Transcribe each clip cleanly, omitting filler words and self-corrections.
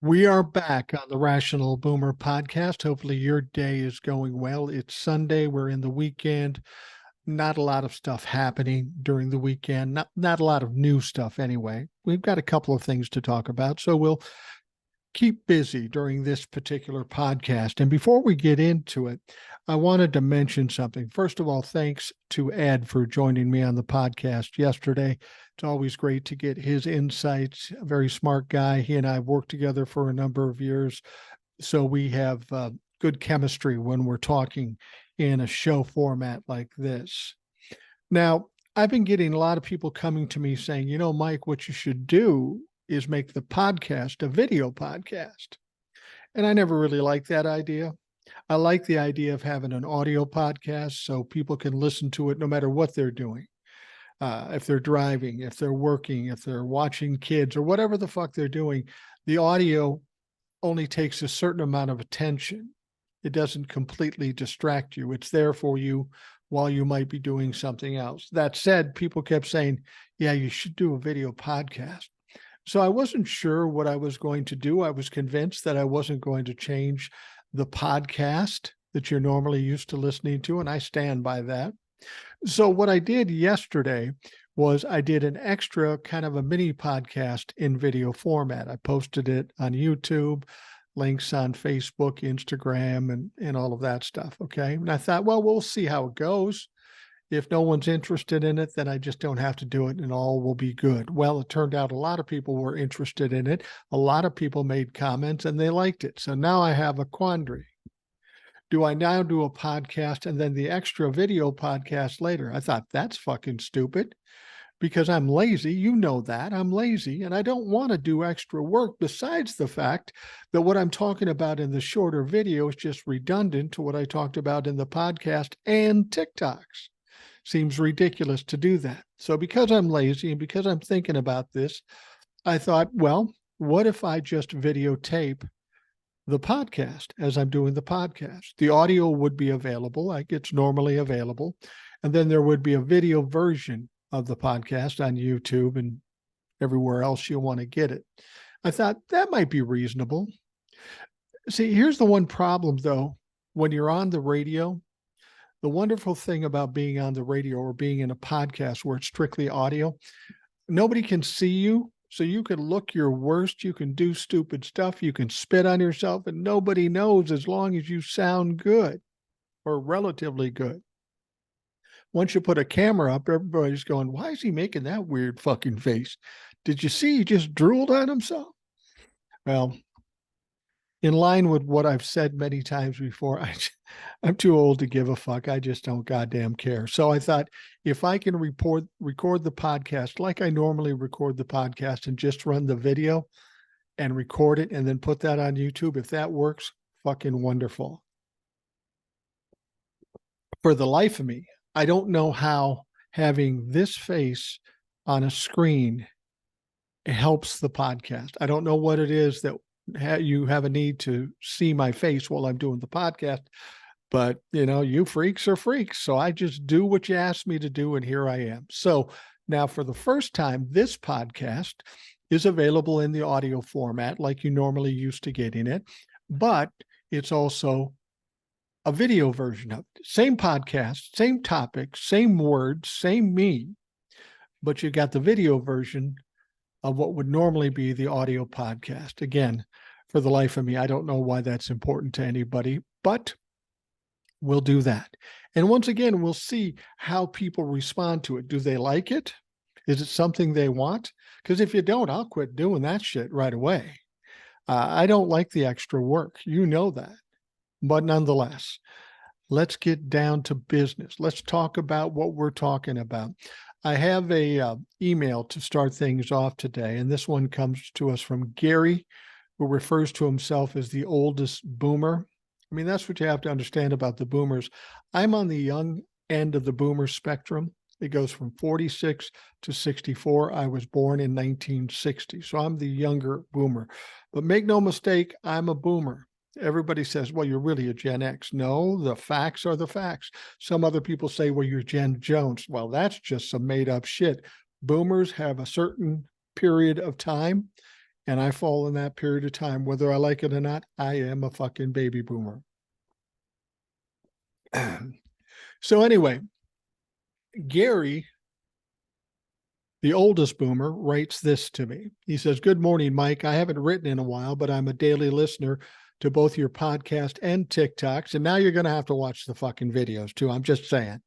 We are back on the Rational Boomer podcast. Hopefully, your day is going well. It's Sunday. We're in the weekend. Not a lot of stuff happening during the weekend. Not a lot of new stuff anyway. We've got a couple of things to talk about, so we'll keep busy during this particular podcast. And before we get into it, I wanted to mention something. First of all, thanks to Ed for joining me on the podcast yesterday. It's always great to get his insights. A very smart guy. He and I have worked together for a number of years, so we have good chemistry when we're talking in a show format like this. Now, I've been getting a lot of people coming to me saying, Mike, what you should do is make the podcast a video podcast. And I never really liked that idea. I like the idea of having an audio podcast so people can listen to it no matter what they're doing. If they're driving, if they're working, if they're watching kids or whatever the fuck they're doing, the audio only takes a certain amount of attention. It doesn't completely distract you. It's there for you while you might be doing something else. That said, people kept saying, yeah, you should do a video podcast. So I wasn't sure what I was going to do. I was convinced that I wasn't going to change the podcast that you're normally used to listening to, and I stand by that. So what I did yesterday was I did an extra kind of a mini podcast in video format. I posted it on YouTube, links on Facebook, Instagram, and all of that stuff, okay? And I thought, well, we'll see how it goes. If no one's interested in it, then I just don't have to do it and all will be good. Well, it turned out a lot of people were interested in it. A lot of people made comments and they liked it. So now I have a quandary. Do I now do a podcast and then the extra video podcast later? I thought that's fucking stupid because I'm lazy. You know that. I'm lazy and I don't want to do extra work besides the fact that what I'm talking about in the shorter video is just redundant to what I talked about in the podcast and TikToks. Seems ridiculous to do that. So because I'm lazy and because I'm thinking about this, I thought, well, what if I just videotape the podcast as I'm doing the podcast? The audio would be available like it's normally available. And then there would be a video version of the podcast on YouTube and everywhere else you want to get it. I thought that might be reasonable. See, here's the one problem though. When you're on the radio, the wonderful thing about being on the radio or being in a podcast where it's strictly audio, nobody can see you. So you can look your worst, you can do stupid stuff, you can spit on yourself, and nobody knows as long as you sound good or relatively good. Once you put a camera up, everybody's going, why is he making that weird fucking face? Did you see he just drooled on himself? Well, in line with what I've said many times before, I'm too old to give a fuck. I just don't goddamn care. So I thought if I can record the podcast like I normally record the podcast and just run the video and record it and then put that on YouTube, if that works, fucking wonderful. For the life of me, I don't know how having this face on a screen helps the podcast. I don't know what it is that you have a need to see my face while I'm doing the podcast, but you freaks are freaks. So I just do what you asked me to do. And here I am. So now for the first time, this podcast is available in the audio format, like you normally used to getting it, but it's also a video version of it. Same podcast, same topic, same words, same me, but you got the video version of what would normally be the audio podcast. Again, for the life of me, I don't know why that's important to anybody, but we'll do that. And once again, we'll see how people respond to it. Do they like it? Is it something they want? Because if you don't, I'll quit doing that shit right away. I don't like the extra work. You know that. But nonetheless, let's get down to business. Let's talk about what we're talking about. I have a email to start things off today, and this one comes to us from Gary, who refers to himself as the oldest boomer. I mean, that's what you have to understand about the boomers. I'm on the young end of the boomer spectrum. It goes from 46 to 64. I was born in 1960, so I'm the younger boomer. But make no mistake, I'm a boomer. Everybody says, well, you're really a Gen X. No, the facts are the facts. Some other people say, well, you're Gen Jones. Well, that's just some made up shit. Boomers have a certain period of time And I fall in that period of time, whether I like it or not. I am a fucking baby boomer. So anyway, Gary, the oldest boomer, writes this to me. He says, "Good morning, Mike. I haven't written in a while, but I'm a daily listener to both your podcast and TikToks. And now you're going to have to watch the fucking videos too. I'm just saying.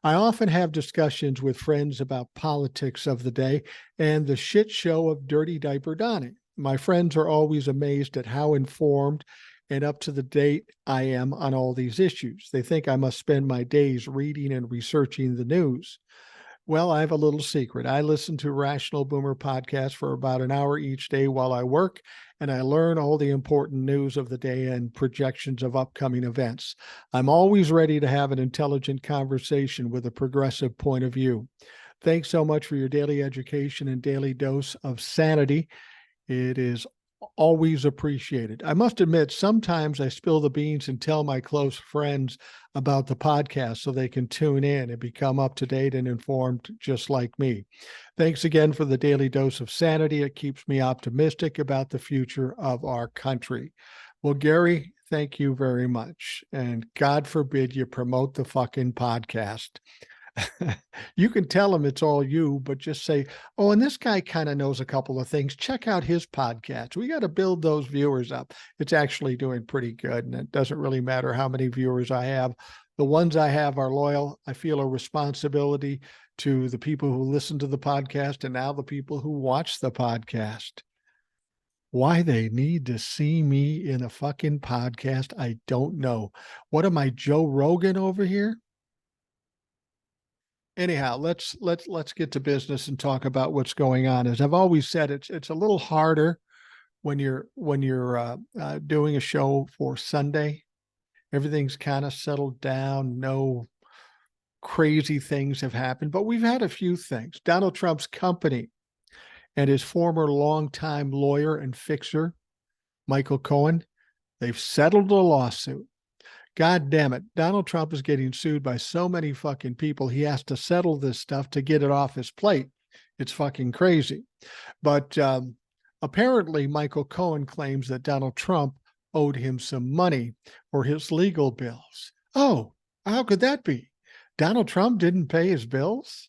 I often have discussions with friends about politics of the day and the shit show of dirty diaper donning. My friends are always amazed at how informed and up to the date I am on all these issues. They think I must spend my days reading and researching the news. Well, I have a little secret. I listen to Rational Boomer podcast for about an hour each day while I work, and I learn all the important news of the day and projections of upcoming events. I'm always ready to have an intelligent conversation with a progressive point of view. Thanks so much for your daily education and daily dose of sanity. It is always appreciated. I must admit, sometimes I spill the beans and tell my close friends about the podcast so they can tune in and become up to date and informed just like me. Thanks again for the daily dose of sanity. It keeps me optimistic about the future of our country." Well, Gary, thank you very much. And God forbid you promote the fucking podcast. You can tell him it's all you, but just say, "Oh, and this guy kind of knows a couple of things. Check out his podcast. We got to build those viewers up." It's actually doing pretty good, and it doesn't really matter how many viewers I have. The ones I have are loyal. I feel a responsibility to the people who listen to the podcast and now the people who watch the podcast. Why they need to see me in a fucking podcast, I don't know. What am I, Joe Rogan over here? Anyhow, let's get to business and talk about what's going on. As I've always said, it's a little harder when you're doing a show for Sunday. Everything's kind of settled down. No crazy things have happened, but we've had a few things. Donald Trump's company and his former longtime lawyer and fixer, Michael Cohen, they've settled a lawsuit. God damn it. Donald Trump is getting sued by so many fucking people. He has to settle this stuff to get it off his plate. It's fucking crazy. But apparently, Michael Cohen claims that Donald Trump owed him some money for his legal bills. Oh, how could that be? Donald Trump didn't pay his bills?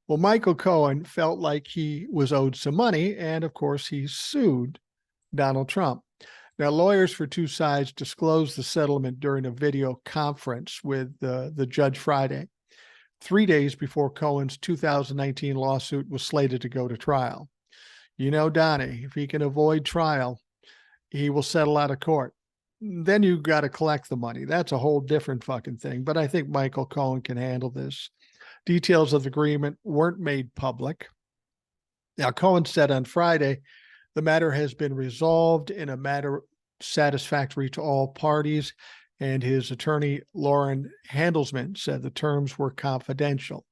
Well, Michael Cohen felt like he was owed some money, and of course, he sued Donald Trump. Now, lawyers for two sides disclosed the settlement during a video conference with the judge Friday, 3 days before Cohen's 2019 lawsuit was slated to go to trial. You know, Donnie, if he can avoid trial, he will settle out of court. Then you got to collect the money. That's a whole different fucking thing. But I think Michael Cohen can handle this. Details of the agreement weren't made public. Now, Cohen said on Friday, the matter has been resolved in a matter satisfactory to all parties, and his attorney, Lauren Handelsman, said the terms were confidential.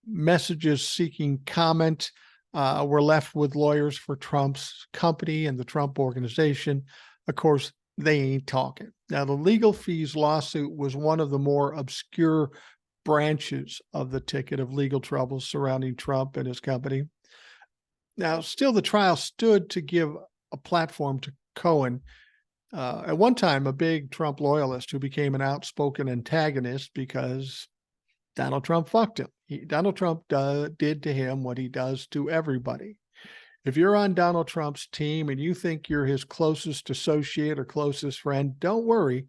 Messages seeking comment were left with lawyers for Trump's company and the Trump organization. Of course, they ain't talking. Now, the legal fees lawsuit was one of the more obscure branches of the ticket of legal troubles surrounding Trump and his company. Now, still, the trial stood to give a platform to Cohen, at one time a big Trump loyalist who became an outspoken antagonist because Donald Trump fucked him. Donald Trump did to him what he does to everybody. If you're on Donald Trump's team and you think you're his closest associate or closest friend, don't worry.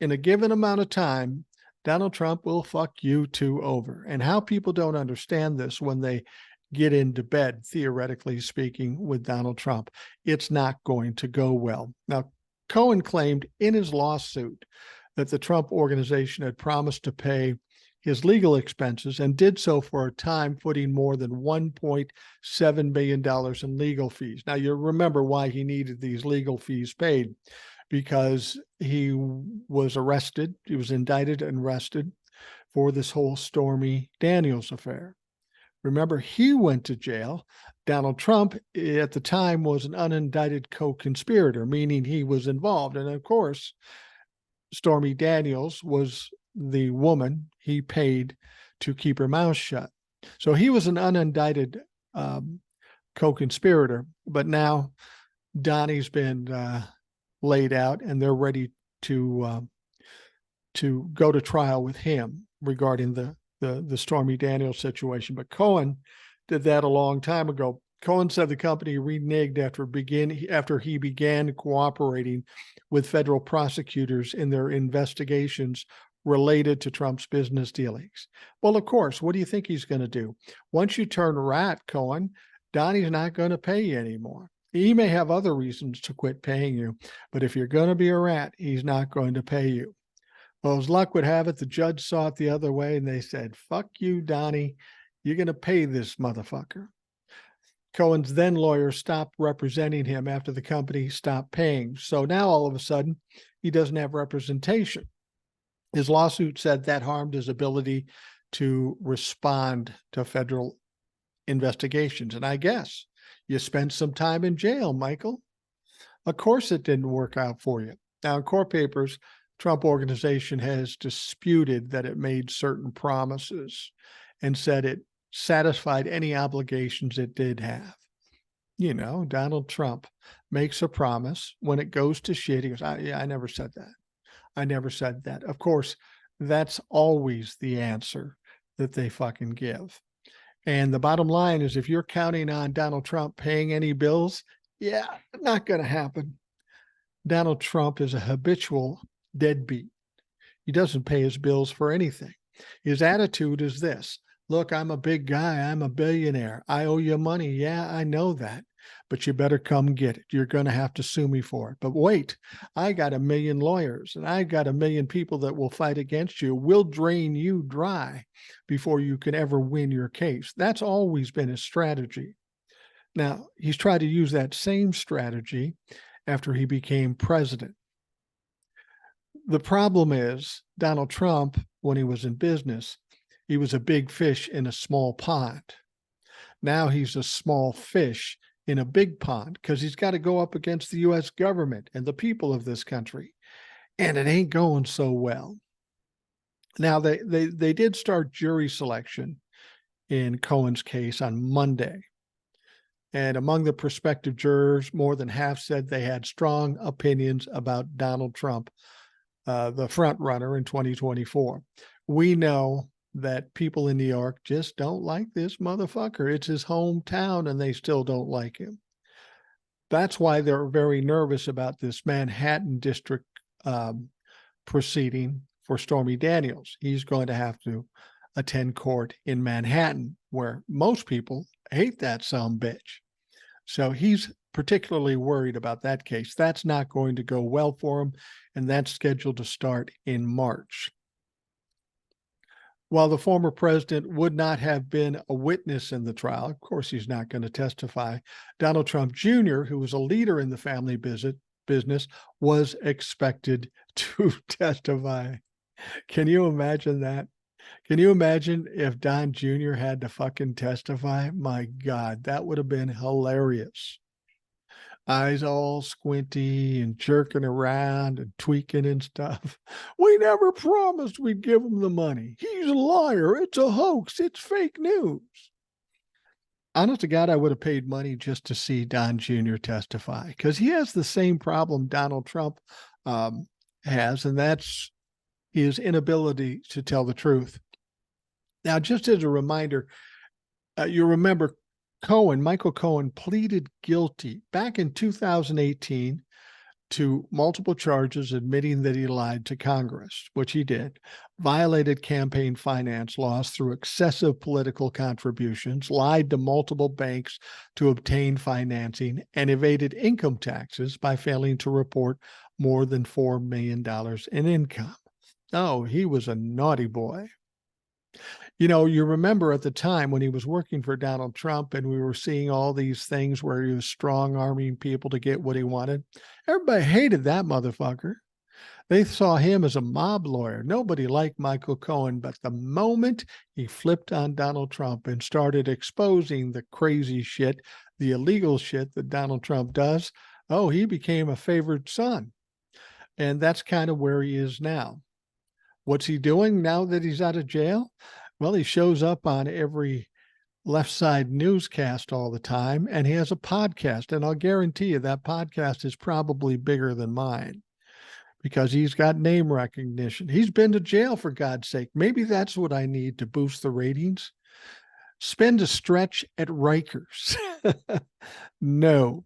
In a given amount of time, Donald Trump will fuck you two over. And how people don't understand this when they get into bed, theoretically speaking, with Donald Trump, it's not going to go well. Now, Cohen claimed in his lawsuit that the Trump organization had promised to pay his legal expenses and did so for a time, putting more than $1.7 billion in legal fees. Now, you remember why he needed these legal fees paid, because he was arrested. He was indicted and arrested for this whole Stormy Daniels affair. Remember, he went to jail. Donald Trump, at the time, was an unindicted co-conspirator, meaning he was involved. And of course, Stormy Daniels was the woman he paid to keep her mouth shut. So he was an unindicted co-conspirator. But now Donnie's been laid out, and they're ready to go to trial with him regarding the Stormy Daniels situation. But Cohen did that a long time ago. Cohen said the company reneged after he began cooperating with federal prosecutors in their investigations related to Trump's business dealings. Well, of course, what do you think he's going to do? Once you turn rat, Cohen, Donnie's not going to pay you anymore. He may have other reasons to quit paying you, but if you're going to be a rat, he's not going to pay you. Well, as luck would have it, the judge saw it the other way, and they said, fuck you, Donnie. You're going to pay this motherfucker. Cohen's then lawyer stopped representing him after the company stopped paying. So now all of a sudden, he doesn't have representation. His lawsuit said that harmed his ability to respond to federal investigations. And I guess you spent some time in jail, Michael. Of course it didn't work out for you. Now, in court papers, Trump Organization has disputed that it made certain promises and said it satisfied any obligations it did have. You know, Donald Trump makes a promise. When it goes to shit, he goes, I never said that. I never said that. Of course, that's always the answer that they fucking give. And the bottom line is, if you're counting on Donald Trump paying any bills, yeah, not going to happen. Donald Trump is a habitual deadbeat. He doesn't pay his bills for anything. His attitude is this: look, I'm a big guy. I'm a billionaire. I owe you money. Yeah, I know that, but you better come get it. You're going to have to sue me for it. But wait, I got 1 million lawyers, and I got 1 million people that will fight against you. We'll drain you dry before you can ever win your case. That's always been his strategy. Now, he's tried to use that same strategy after he became president. The problem is, Donald Trump, when he was in business, he was a big fish in a small pond. Now he's a small fish in a big pond because he's got to go up against the U.S. government and the people of this country. And it ain't going so well. Now, they did start jury selection in Cohen's case on Monday. And among the prospective jurors, more than half said they had strong opinions about Donald Trump, the front runner in 2024. We know that people in New York just don't like this motherfucker. It's his hometown, and they still don't like him. That's why they're very nervous about this Manhattan district proceeding for Stormy Daniels. He's going to have to attend court in Manhattan, where most people hate that sumbitch. So he's particularly worried about that case. That's not going to go well for him, and that's scheduled to start in March. While the former president would not have been a witness in the trial, of course he's not going to testify, Donald Trump Jr., who was a leader in the family business, was expected to testify. Can you imagine that? Can you imagine if Don Jr. had to fucking testify? My God, that would have been hilarious. Eyes all squinty and jerking around and tweaking and stuff. We never promised we'd give him the money. He's a liar. It's a hoax. It's fake news. Honest to God, I would have paid money just to see Don Jr. testify, because he has the same problem Donald Trump has, and that's his inability to tell the truth. Now, just as a reminder, you remember Michael Cohen pleaded guilty back in 2018 to multiple charges admitting that he lied to Congress, which he did, violated campaign finance laws through excessive political contributions, lied to multiple banks to obtain financing, and evaded income taxes by failing to report more than $4 million in income. Oh, he was a naughty boy. You know, you remember at the time when he was working for Donald Trump and we were seeing all these things where he was strong-arming people to get what he wanted. Everybody hated that motherfucker. They saw him as a mob lawyer. Nobody liked Michael Cohen, but the moment he flipped on Donald Trump and started exposing the crazy shit, the illegal shit that Donald Trump does, oh, he became a favored son. And that's kind of where he is now. What's he doing now that he's out of jail? Well, he shows up on every left side newscast all the time, and he has a podcast. And I'll guarantee you that podcast is probably bigger than mine because he's got name recognition. He's been to jail, for God's sake. Maybe that's what I need to boost the ratings. Spend a stretch at Rikers. No,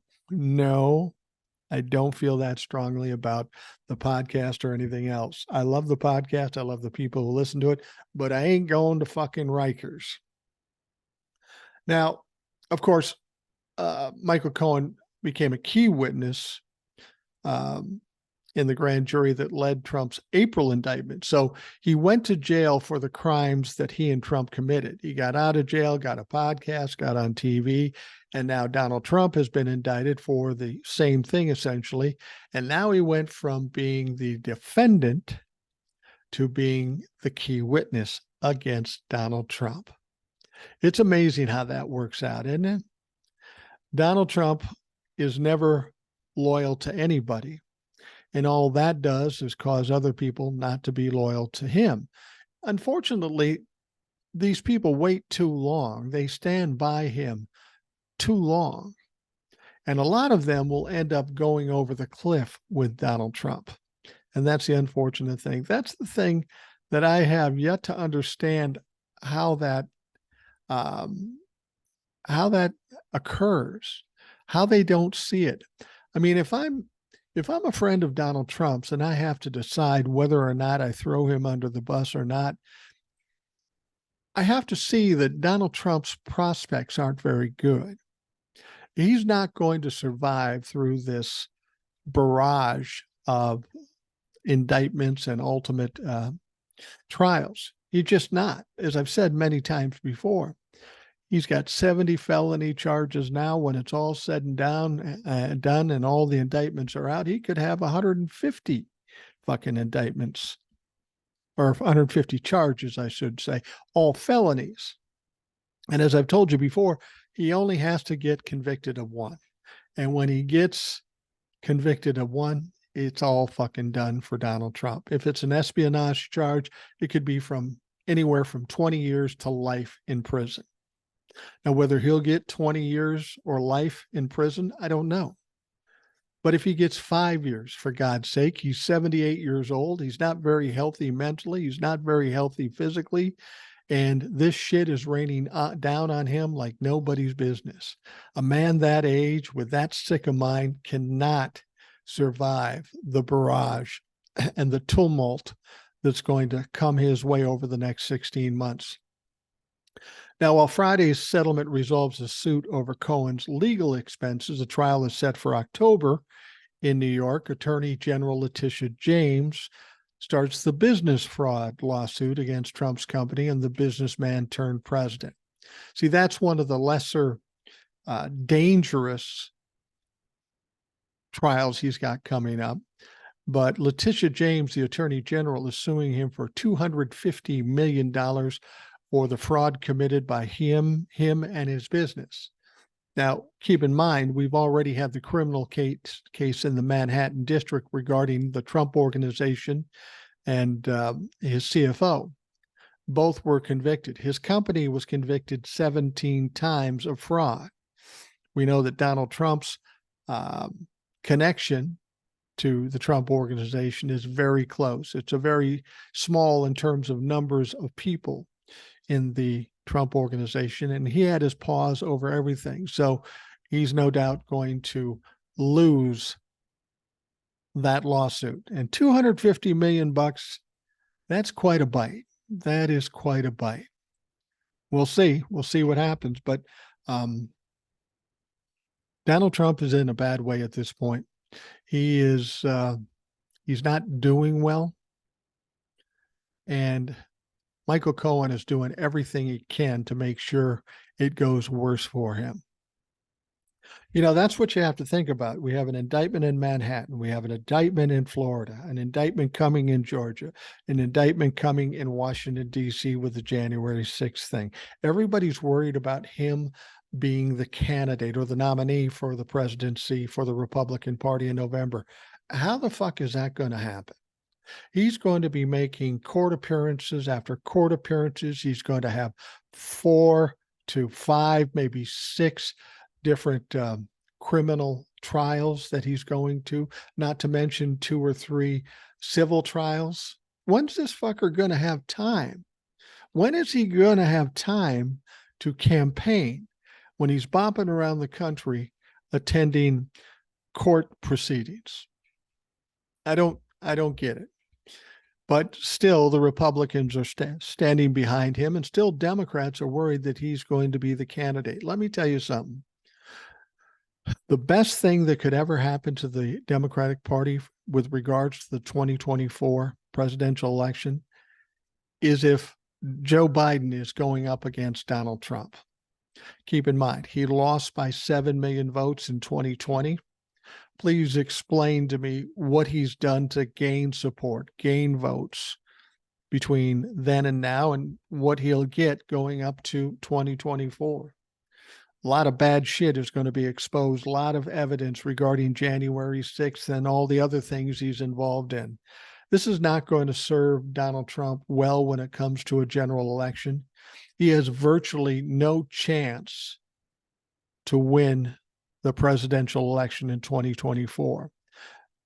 I don't feel that strongly about the podcast or anything else. I love the podcast. I love the people who listen to it, but I ain't going to fucking Rikers. Now, of course, Michael Cohen became a key witness in the grand jury that led Trump's April indictment. So he went to jail for the crimes that he and Trump committed. He got out of jail, got a podcast, got on TV, and now Donald Trump has been indicted for the same thing, essentially. And now he went from being the defendant to being the key witness against Donald Trump. It's amazing how that works out, isn't it? Donald Trump is never loyal to anybody. And all that does is cause other people not to be loyal to him. Unfortunately, these people wait too long. They stand by him too long. And a lot of them will end up going over the cliff with Donald Trump. And that's the unfortunate thing. That's the thing that I have yet to understand how that occurs, how they don't see it. I mean, if I'm a friend of Donald Trump's and I have to decide whether or not I throw him under the bus or not, I have to see that Donald Trump's prospects aren't very good. He's not going to survive through this barrage of indictments and ultimate trials. He's just not. As I've said many times before, he's got 70 felony charges now. When it's all said and done and all the indictments are out, he could have 150 fucking indictments, or 150 charges, I should say, all felonies. And as I've told you before, he only has to get convicted of one. And when he gets convicted of one, it's all fucking done for Donald Trump. If it's an espionage charge, it could be from anywhere from 20 years to life in prison. Now, whether he'll get 20 years or life in prison, I don't know. But if he gets 5 years, for God's sake, he's 78 years old. He's not very healthy mentally. He's not very healthy physically. And this shit is raining down on him like nobody's business. A man that age with that sick of mind cannot survive the barrage and the tumult that's going to come his way over the next 16 months. Now, while Friday's settlement resolves a suit over Cohen's legal expenses, a trial is set for October in New York. Attorney General Letitia James starts the business fraud lawsuit against Trump's company and the businessman turned president. See, that's one of the lesser dangerous trials he's got coming up. But Letitia James, the Attorney General, is suing him for $250 million for the fraud committed by him and his business. Now, keep in mind, we've already had the criminal case in the Manhattan District regarding the Trump Organization and his CFO. Both were convicted. His company was convicted 17 times of fraud. We know that Donald Trump's connection to the Trump Organization is very close. It's a very small in terms of numbers of people in the Trump Organization, and he had his paws over everything. So he's no doubt going to lose that lawsuit. And $250 million, that's quite a bite. That is quite a bite. We'll see. We'll see what happens. But Donald Trump is in a bad way at this point. He is he's not doing well. And Michael Cohen is doing everything he can to make sure it goes worse for him. You know, that's what you have to think about. We have an indictment in Manhattan. We have an indictment in Florida, an indictment coming in Georgia, an indictment coming in Washington, D.C. with the January 6th thing. Everybody's worried about him being the candidate or the nominee for the presidency for the Republican Party in November. How the fuck is that going to happen? He's going to be making court appearances after court appearances. He's going to have 4 to 5, maybe 6 different criminal trials that he's going to, not to mention 2 or 3 civil trials. When's this fucker going to have time? When is he going to have time to campaign when he's bopping around the country attending court proceedings? I don't get it. But still, the Republicans are standing behind him, and still Democrats are worried that he's going to be the candidate. Let me tell you something. The best thing that could ever happen to the Democratic Party with regards to the 2024 presidential election is if Joe Biden is going up against Donald Trump. Keep in mind, he lost by 7 million votes in 2020. Please explain to me what he's done to gain support, gain votes between then and now, and what he'll get going up to 2024. A lot of bad shit is going to be exposed, a lot of evidence regarding January 6th and all the other things he's involved in. This is not going to serve Donald Trump well when it comes to a general election. He has virtually no chance to win the presidential election in 2024.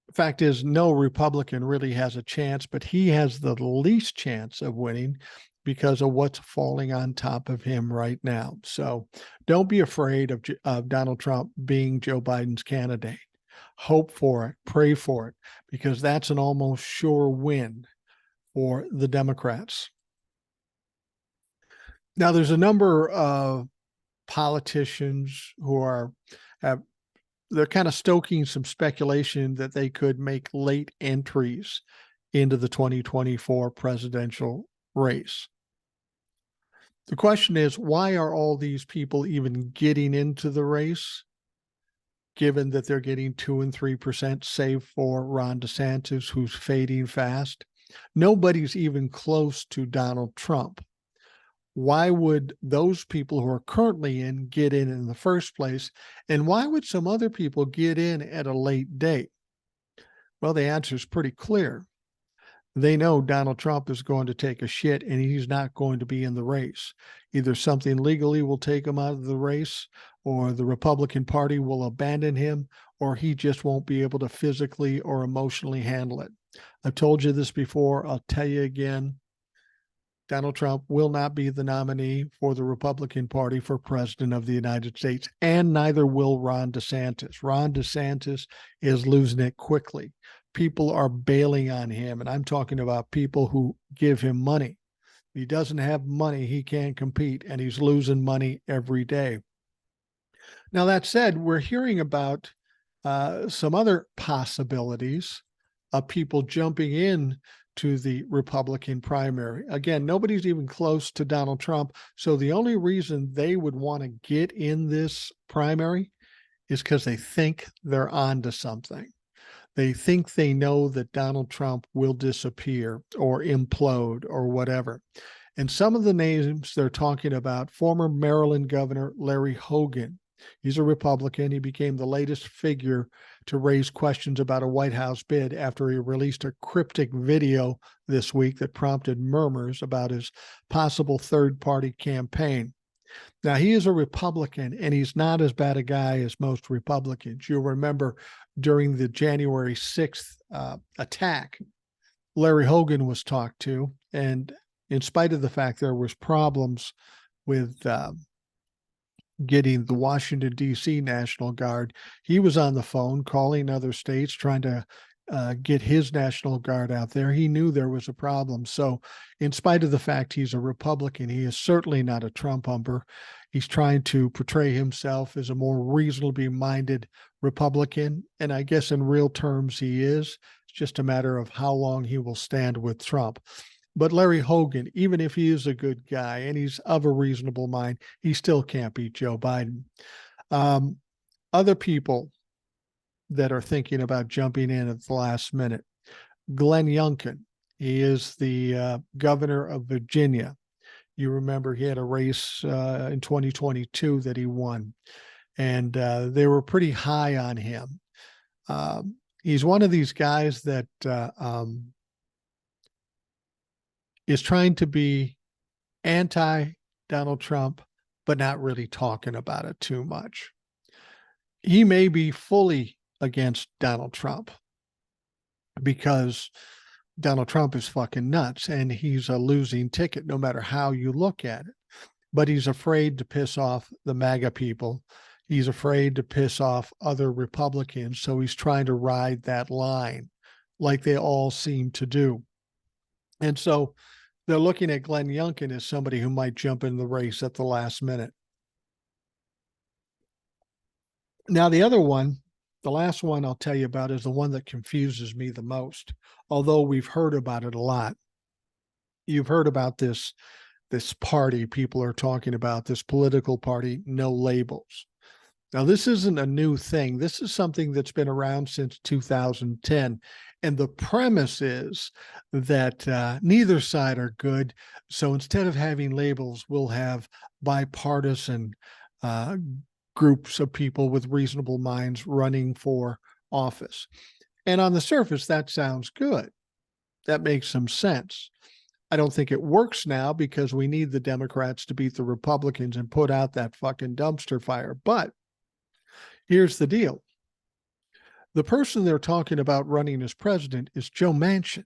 The fact is, no Republican really has a chance, but he has the least chance of winning because of what's falling on top of him right now. So don't be afraid of Donald Trump being Joe Biden's candidate. Hope for it, pray for it, because that's an almost sure win for the Democrats. Now, there's a number of politicians who they're kind of stoking some speculation that they could make late entries into the 2024 presidential race. The question is, why are all these people even getting into the race, given that they're getting 2 and 3%, save for Ron DeSantis, who's fading fast? Nobody's even close to Donald Trump. Why would those people who are currently in get in the first place? And why would some other people get in at a late date? Well, the answer is pretty clear. They know Donald Trump is going to take a shit and he's not going to be in the race. Either something legally will take him out of the race, or the Republican Party will abandon him, or he just won't be able to physically or emotionally handle it. I've told you this before. I'll tell you again. Donald Trump will not be the nominee for the Republican Party for president of the United States, and neither will Ron DeSantis. Ron DeSantis is losing it quickly. People are bailing on him, and I'm talking about people who give him money. If he doesn't have money, he can't compete, and he's losing money every day. Now, that said, we're hearing about some other possibilities of people jumping in to the Republican primary. Again, nobody's even close to Donald Trump. So the only reason they would want to get in this primary is because they think they're onto something. They think they know that Donald Trump will disappear or implode or whatever. And some of the names they're talking about, former Maryland Governor Larry Hogan. He's a Republican. He became the latest figure to raise questions about a White House bid after he released a cryptic video this week that prompted murmurs about his possible third-party campaign. Now, he is a Republican, and he's not as bad a guy as most Republicans. You'll remember during the January 6th attack, Larry Hogan was talked to, and in spite of the fact there was problems with getting the Washington, D.C. National Guard, he was on the phone calling other states, trying to get his National Guard out there. He knew there was a problem. So in spite of the fact he's a Republican, he is certainly not a Trump humper. He's trying to portray himself as a more reasonably minded Republican. And I guess in real terms, he is. It's just a matter of how long he will stand with Trump. But Larry Hogan, even if he is a good guy and he's of a reasonable mind, he still can't beat Joe Biden. Other people that are thinking about jumping in at the last minute. Glenn Youngkin, he is the governor of Virginia. You remember he had a race in 2022 that he won, and they were pretty high on him. He's one of these guys that is trying to be anti-Donald Trump, but not really talking about it too much. He may be fully against Donald Trump because Donald Trump is fucking nuts and he's a losing ticket no matter how you look at it. But he's afraid to piss off the MAGA people. He's afraid to piss off other Republicans. So he's trying to ride that line like they all seem to do. And so they're looking at Glenn Youngkin as somebody who might jump in the race at the last minute. Now, the other one, the last one I'll tell you about is the one that confuses me the most, although we've heard about it a lot. You've heard about this party people are talking about, this political party, No Labels. Now, this isn't a new thing. This is something that's been around since 2010. And the premise is that neither side are good. So instead of having labels, we'll have bipartisan groups of people with reasonable minds running for office. And on the surface, that sounds good. That makes some sense. I don't think it works now because we need the Democrats to beat the Republicans and put out that fucking dumpster fire. But here's the deal. The person they're talking about running as president is Joe Manchin.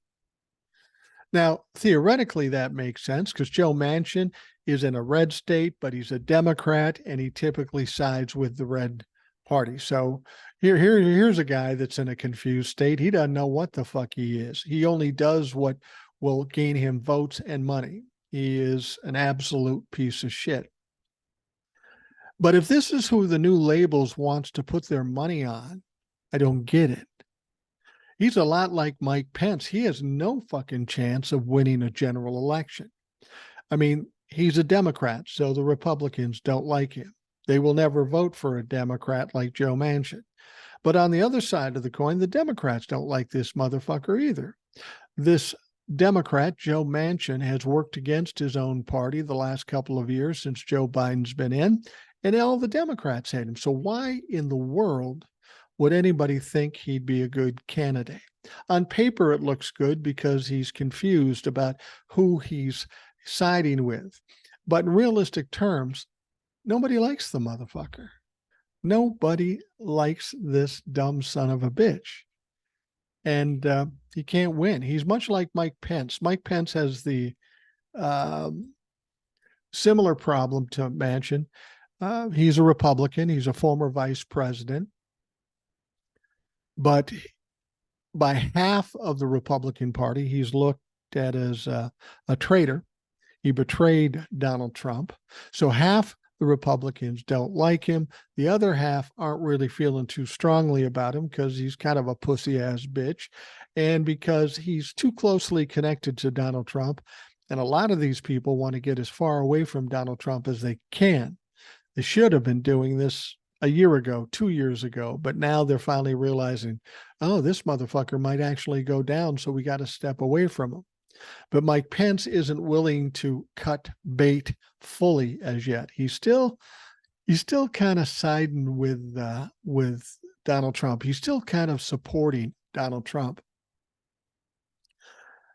Now, theoretically, that makes sense because Joe Manchin is in a red state, but he's a Democrat and he typically sides with the red party. So here's a guy that's in a confused state. He doesn't know what the fuck he is. He only does what will gain him votes and money. He is an absolute piece of shit. But if this is who the New Labels wants to put their money on, I don't get it. He's a lot like Mike Pence. He has no fucking chance of winning a general election. I mean, he's a Democrat, so the Republicans don't like him. They will never vote for a Democrat like Joe Manchin. But on the other side of the coin, the Democrats don't like this motherfucker either. This Democrat, Joe Manchin, has worked against his own party the last couple of years since Joe Biden's been in, and all the Democrats hate him. So why in the world would anybody think he'd be a good candidate? On paper, it looks good because he's confused about who he's siding with. But in realistic terms, nobody likes the motherfucker. Nobody likes this dumb son of a bitch. And he can't win. He's much like Mike Pence. Mike Pence has the similar problem to Manchin. He's a Republican. He's a former vice president. But by half of the Republican Party, he's looked at as a traitor. He betrayed Donald Trump. So half the Republicans don't like him. The other half aren't really feeling too strongly about him because he's kind of a pussy-ass bitch and because he's too closely connected to Donald Trump. And a lot of these people want to get as far away from Donald Trump as they can. They should have been doing this a year ago, 2 years ago, but now they're finally realizing, oh, this motherfucker might actually go down, so we got to step away from him. But Mike Pence isn't willing to cut bait fully as yet. He's still kind of siding with Donald Trump. He's still kind of supporting Donald Trump.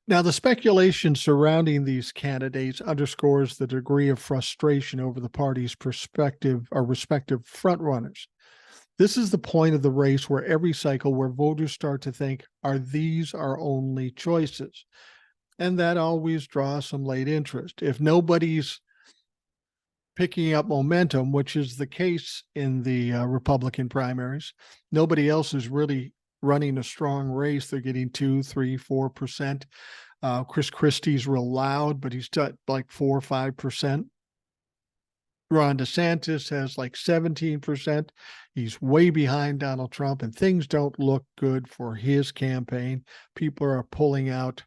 Now, the speculation surrounding these candidates underscores the degree of frustration over the party's respective frontrunners. This is the point of the race where every cycle where voters start to think, are these our only choices? And that always draws some late interest. If nobody's picking up momentum, which is the case in the Republican primaries, nobody else is really running a strong race. They're getting 2, 3, 4%. Chris Christie's real loud, but he's got like 4 or 5%. Ron DeSantis has like 17%. He's way behind Donald Trump, and things don't look good for his campaign. People are pulling out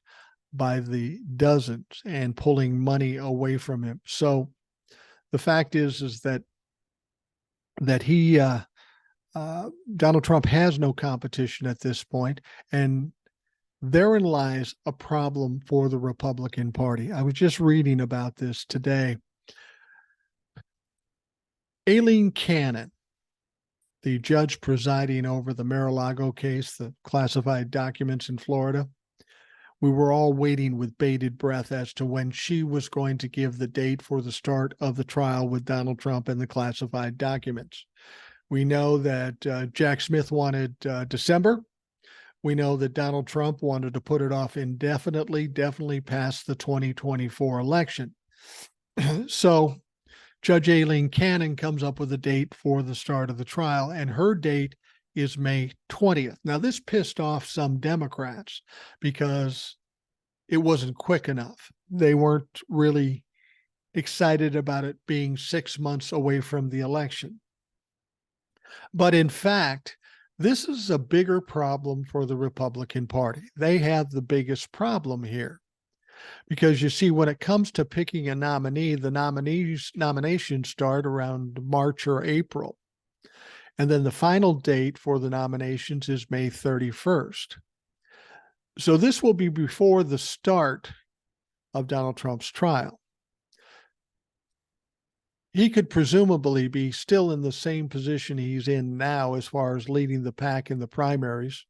by the dozens and pulling money away from him. So the fact is that he Donald Trump has no competition at this point, and therein lies a problem for the Republican Party. I was just reading about this today. Aileen Cannon, the judge presiding over the Mar-a-Lago case, the classified documents in Florida, We were all waiting with bated breath as to when she was going to give the date for the start of the trial with Donald Trump and the classified documents. We know that Jack Smith wanted December. We know that Donald Trump wanted to put it off indefinitely, definitely past the 2024 election. So Judge Aileen Cannon comes up with a date for the start of the trial, and her date is May 20th. Now, this pissed off some Democrats because it wasn't quick enough. They weren't really excited about it being 6 months away from the election. But in fact, this is a bigger problem for the Republican Party. They have the biggest problem here. Because you see, when it comes to picking a nominee, the nominations start around March or April. And then the final date for the nominations is May 31st. So this will be before the start of Donald Trump's trial. He could presumably be still in the same position he's in now as far as leading the pack in the primaries,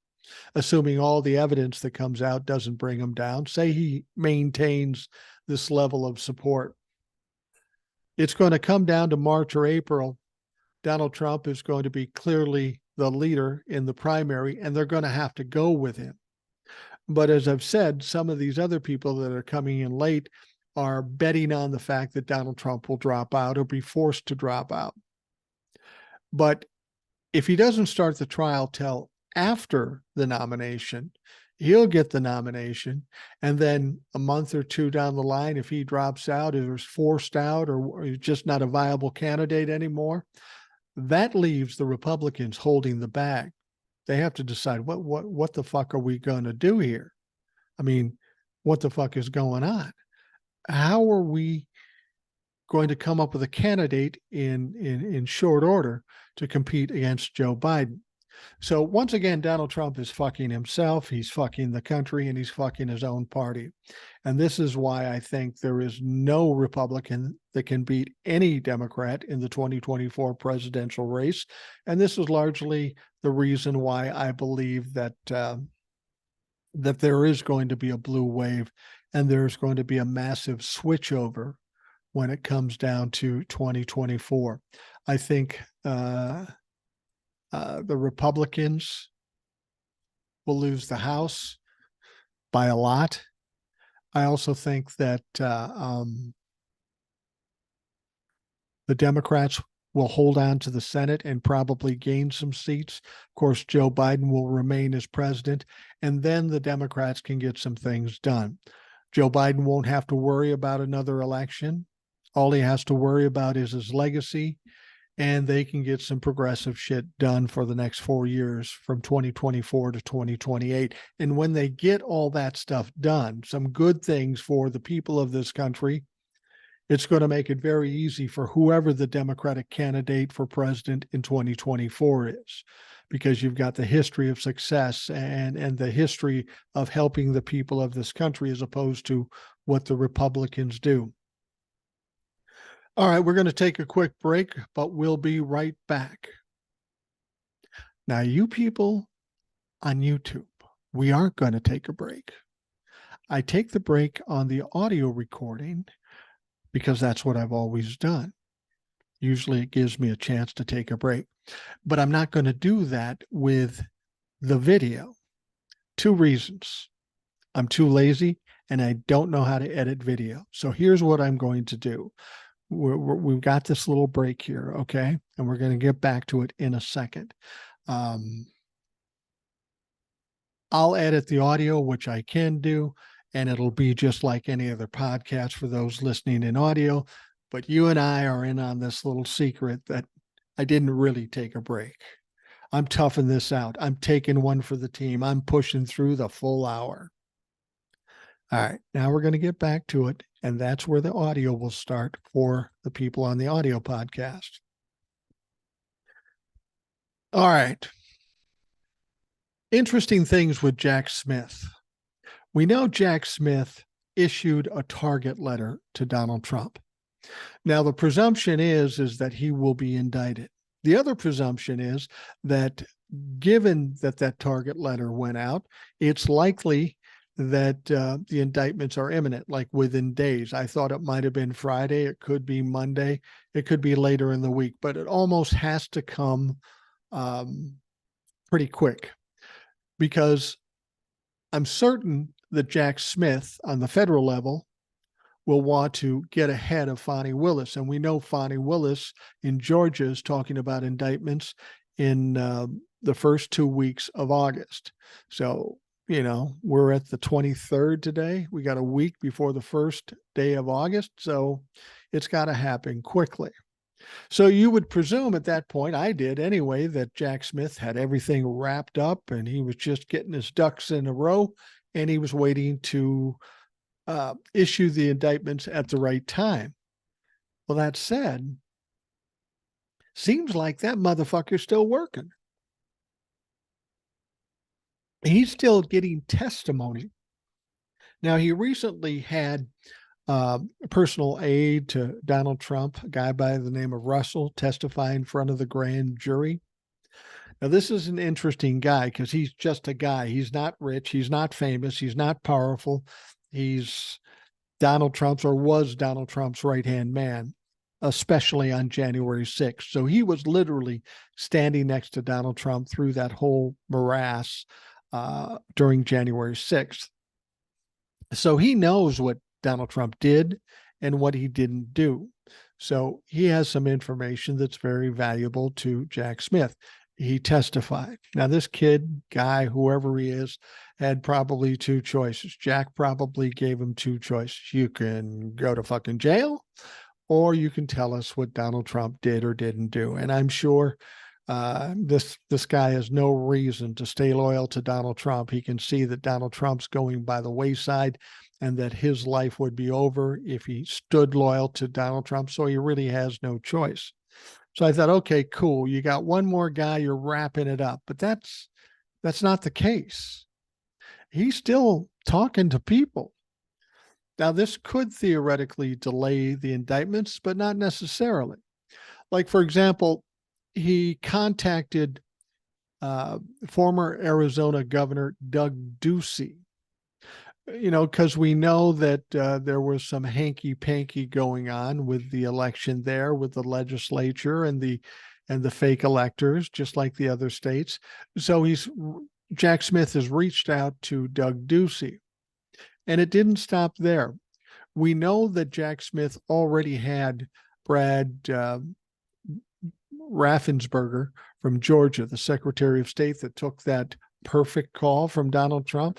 assuming all the evidence that comes out doesn't bring him down. Say he maintains this level of support. It's going to come down to March or April. Donald Trump is going to be clearly the leader in the primary, and they're going to have to go with him. But as I've said, some of these other people that are coming in late are betting on the fact that Donald Trump will drop out or be forced to drop out. But if he doesn't start the trial till after the nomination, he'll get the nomination. And then a month or two down the line, if he drops out or is forced out or is just not a viable candidate anymore, that leaves the Republicans holding the bag. They have to decide what the fuck are we going to do here? I mean, what the fuck is going on? How are we going to come up with a candidate in short order to compete against Joe Biden? So once again, Donald Trump is fucking himself, he's fucking the country, and he's fucking his own party. And this is why I think there is no Republican that can beat any Democrat in the 2024 presidential race. And this is largely the reason why I believe that that there is going to be a blue wave and there's going to be a massive switchover when it comes down to 2024. I think the Republicans will lose the House by a lot. I also think that the Democrats will hold on to the Senate and probably gain some seats. Of course, Joe Biden will remain as president, and then the Democrats can get some things done. Joe Biden won't have to worry about another election. All he has to worry about is his legacy, and they can get some progressive shit done for the next 4 years from 2024 to 2028. And when they get all that stuff done, some good things for the people of this country, it's going to make it very easy for whoever the Democratic candidate for president in 2024 is, because you've got the history of success and the history of helping the people of this country as opposed to what the Republicans do. All right, we're going to take a quick break, but we'll be right back. Now, you people on YouTube, we aren't going to take a break. I take the break on the audio recording because that's what I've always done. Usually it gives me a chance to take a break, but I'm not going to do that with the video. 2 reasons. I'm too lazy and I don't know how to edit video. So here's what I'm going to do. We've got this little break here, okay? And we're going to get back to it in a second. I'll edit the audio, which I can do, and it'll be just like any other podcast for those listening in audio. But you and I are in on this little secret that I didn't really take a break. I'm toughing this out. I'm taking one for the team. I'm pushing through the full hour. All right, now we're going to get back to it, and that's where the audio will start for the people on the audio podcast. All right. Interesting things with Jack Smith. We know Jack Smith issued a target letter to Donald Trump. Now, the presumption is that he will be indicted. The other presumption is that given that that target letter went out, it's likely that the indictments are imminent, like within days. I thought it might have been Friday. It could be Monday. It could be later in the week, but it almost has to come pretty quick, because I'm certain that Jack Smith on the federal level will want to get ahead of Fani Willis. And we know Fani Willis in Georgia is talking about indictments in the first 2 weeks of August. So, we're at the 23rd today. We got a week before the first day of August. So it's got to happen quickly. So you would presume at that point, I did anyway, that Jack Smith had everything wrapped up and he was just getting his ducks in a row and he was waiting to issue the indictments at the right time. Well, that said, seems like that motherfucker's still working. He's still getting testimony. Now, he recently had personal aide to Donald Trump, a guy by the name of Russell, testify in front of the grand jury. Now, this is an interesting guy because he's just a guy. He's not rich. He's not famous. He's not powerful. He's Donald Trump's, or was Donald Trump's, right-hand man, especially on January 6th. So he was literally standing next to Donald Trump through that whole morass during January 6th. So he knows what Donald Trump did and what he didn't do. So he has some information that's very valuable to Jack Smith. He testified. Now, this guy, whoever he is, had probably two choices. Jack probably gave him two choices. You can go to fucking jail, or you can tell us what Donald Trump did or didn't do. And I'm sure this guy has no reason to stay loyal to Donald Trump. He can see that Donald Trump's going by the wayside and that his life would be over if he stood loyal to Donald Trump. So he really has no choice. So I thought, okay, cool. You got one more guy, you're wrapping it up. But that's not the case. He's still talking to people. Now, this could theoretically delay the indictments, but not necessarily. Like, for example, he contacted former Arizona Governor Doug Ducey, because we know that there was some hanky-panky going on with the election there, with the legislature and the fake electors, just like the other states. So Jack Smith has reached out to Doug Ducey, and it didn't stop there. We know that Jack Smith already had Brad Raffensperger from Georgia, the Secretary of State that took that perfect call from Donald Trump.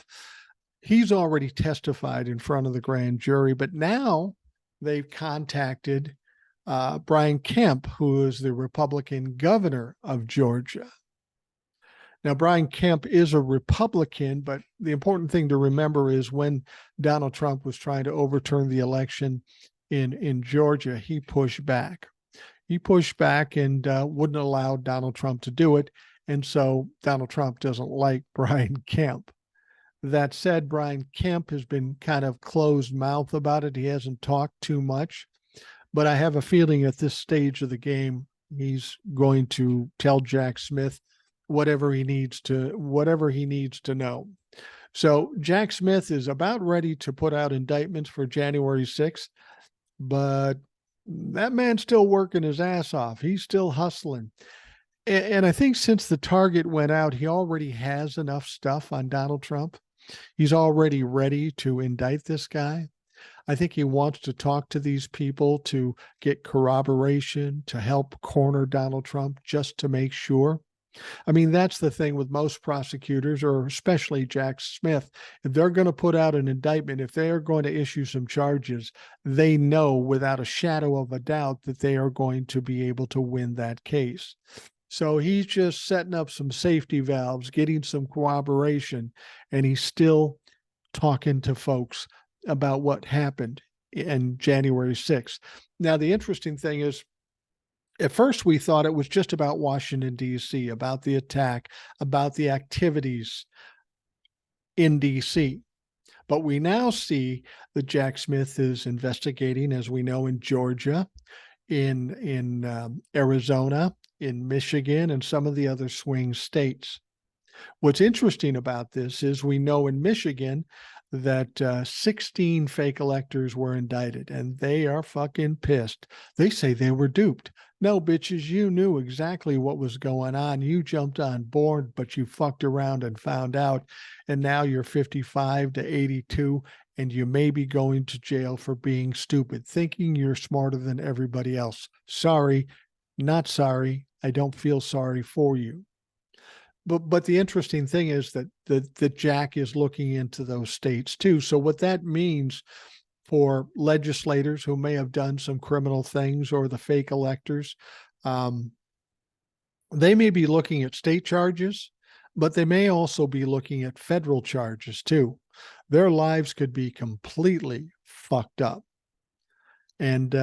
He's already testified in front of the grand jury, but now they've contacted Brian Kemp, who is the Republican governor of Georgia. Now, Brian Kemp is a Republican, but the important thing to remember is when Donald Trump was trying to overturn the election in Georgia, he pushed back. He pushed back and wouldn't allow Donald Trump to do it. And so Donald Trump doesn't like Brian Kemp. That said, Brian Kemp has been kind of closed mouth about it. He hasn't talked too much. But I have a feeling at this stage of the game, he's going to tell Jack Smith whatever he needs to know. So Jack Smith is about ready to put out indictments for January 6th, but that man's still working his ass off. He's still hustling. And I think since the target went out, he already has enough stuff on Donald Trump. He's already ready to indict this guy. I think he wants to talk to these people to get corroboration, to help corner Donald Trump, just to make sure. I mean, that's the thing with most prosecutors, or especially Jack Smith. If they're going to put out an indictment, if they are going to issue some charges, they know without a shadow of a doubt that they are going to be able to win that case. So he's just setting up some safety valves, getting some corroboration, and he's still talking to folks about what happened in January 6th. Now, the interesting thing is, at first we thought it was just about Washington, D.C., about the attack, about the activities in D.C. But we now see that Jack Smith is investigating, as we know, in Georgia, in Arizona, in Michigan, and some of the other swing states. What's interesting about this is we know in Michigan that 16 fake electors were indicted, and they are fucking pissed. They say they were duped. No, bitches, you knew exactly what was going on. You jumped on board, but you fucked around and found out, and now you're 55 to 82, and you may be going to jail for being stupid, thinking you're smarter than everybody else. Sorry, not sorry. I don't feel sorry for you. But the interesting thing is that Jack is looking into those states too. So what that means for legislators who may have done some criminal things, or the fake electors, um, they may be looking at state charges, but they may also be looking at federal charges too. Their lives could be completely fucked up. And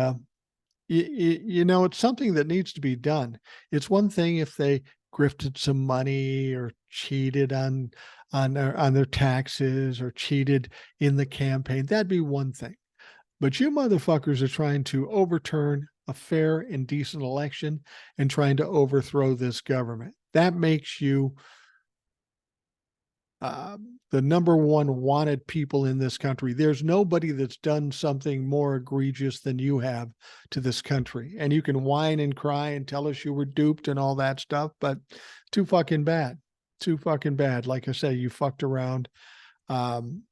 it's something that needs to be done. It's one thing if they grifted some money or cheated on their taxes or cheated in the campaign. That'd be one thing. But you motherfuckers are trying to overturn a fair and decent election and trying to overthrow this government. That makes you the number one wanted people in this country. There's nobody that's done something more egregious than you have to this country. And you can whine and cry and tell us you were duped and all that stuff, but too fucking bad. Too fucking bad. Like I say, you fucked around and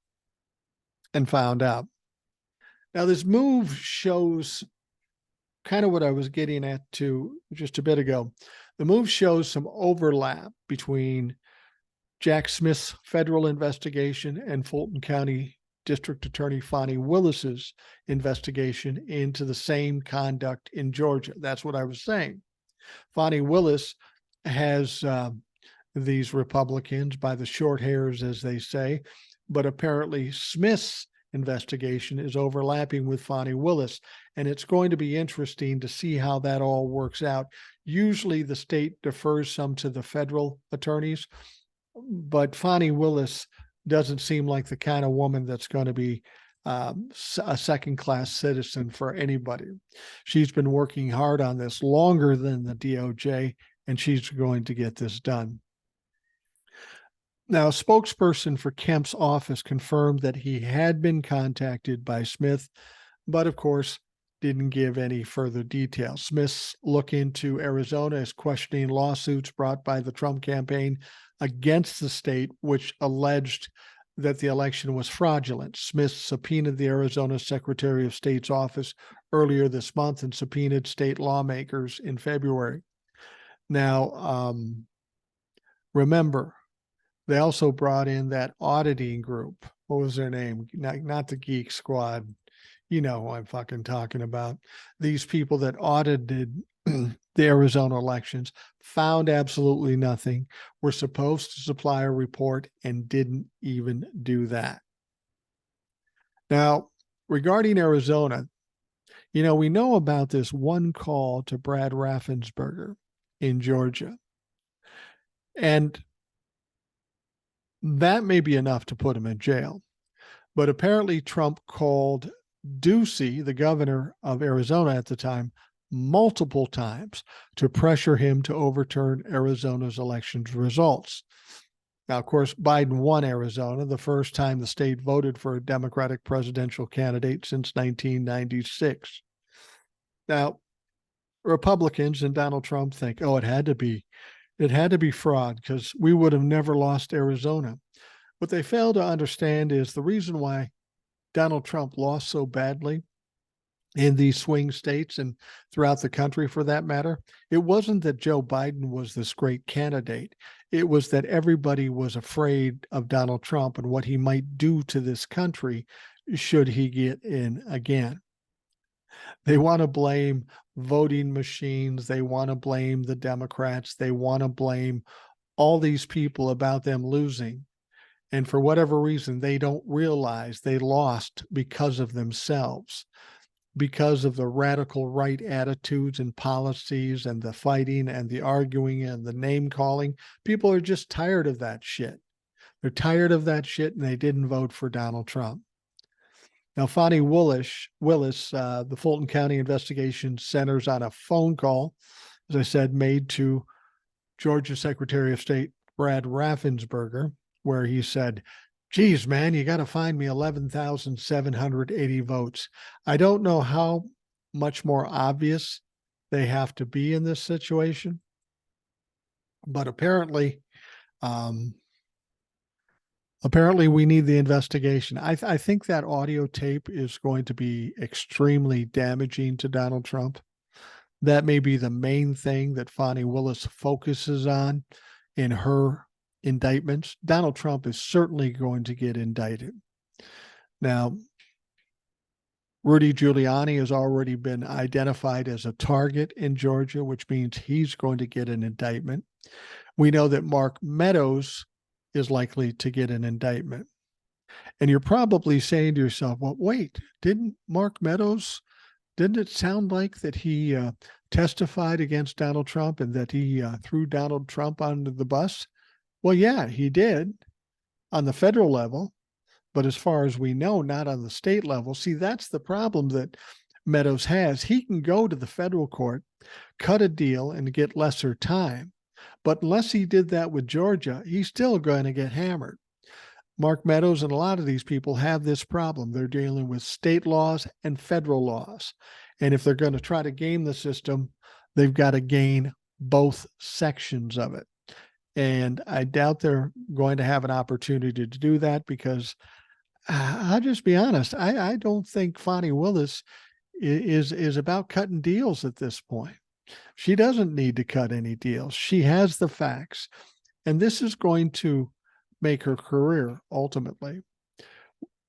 found out. Now, this move shows kind of what I was getting at to just a bit ago. The move shows some overlap between Jack Smith's federal investigation and Fulton County District Attorney Fonnie Willis's investigation into the same conduct in Georgia. That's what I was saying. Fonnie Willis has these Republicans by the short hairs, as they say, but apparently Smith's investigation is overlapping with Fonnie Willis, and it's going to be interesting to see how that all works out. Usually the state defers some to the federal attorneys, but Fonnie Willis doesn't seem like the kind of woman that's going to be a second-class citizen for anybody. She's been working hard on this longer than the DOJ, and she's going to get this done. Now, a spokesperson for Kemp's office confirmed that he had been contacted by Smith, but of course didn't give any further details. Smith's look into Arizona is questioning lawsuits brought by the Trump campaign against the state, which alleged that the election was fraudulent. Smith subpoenaed the Arizona Secretary of State's office earlier this month and subpoenaed state lawmakers in February. Now, remember, they also brought in that auditing group. What was their name? Not the Geek Squad. You know who I'm fucking talking about. These people that audited the Arizona elections found absolutely nothing, were supposed to supply a report and didn't even do that. Now, regarding Arizona, we know about this one call to Brad Raffensperger in Georgia. And that may be enough to put him in jail. But apparently Trump called Ducey, the governor of Arizona at the time, multiple times to pressure him to overturn Arizona's election results. Now, of course, Biden won Arizona, the first time the state voted for a Democratic presidential candidate since 1996. Now, Republicans and Donald Trump think, oh, it had to be fraud because we would have never lost Arizona. What they fail to understand is the reason why Donald Trump lost so badly in these swing states and throughout the country for that matter. It wasn't that Joe Biden was this great candidate. It was that everybody was afraid of Donald Trump and what he might do to this country should he get in again. They want to blame voting machines. They want to blame the Democrats. They want to blame all these people about them losing. And for whatever reason, they don't realize they lost because of themselves, because of the radical right attitudes and policies and the fighting and the arguing and the name calling. People are just tired of that shit. They're tired of that shit, and they didn't vote for Donald Trump. Now, Fonnie Willis, the Fulton County investigation centers on a phone call, as I said, made to Georgia Secretary of State Brad Raffensperger, where he said, geez, man, you got to find me 11,780 votes. I don't know how much more obvious they have to be in this situation, but apparently we need the investigation. I think that audio tape is going to be extremely damaging to Donald Trump. That may be the main thing that Fani Willis focuses on in her indictments. Donald Trump is certainly going to get indicted. Now, Rudy Giuliani has already been identified as a target in Georgia, which means he's going to get an indictment. We know that Mark Meadows is likely to get an indictment. And you're probably saying to yourself, well, wait, didn't it sound like that he testified against Donald Trump and that he threw Donald Trump under the bus? Well, yeah, he did on the federal level, but as far as we know, not on the state level. See, that's the problem that Meadows has. He can go to the federal court, cut a deal, and get lesser time. But unless he did that with Georgia, he's still going to get hammered. Mark Meadows and a lot of these people have this problem. They're dealing with state laws and federal laws. And if they're going to try to game the system, they've got to gain both sections of it. And I doubt they're going to have an opportunity to do that because I'll just be honest. I don't think Fani Willis is about cutting deals at this point. She doesn't need to cut any deals. She has the facts. And this is going to make her career ultimately.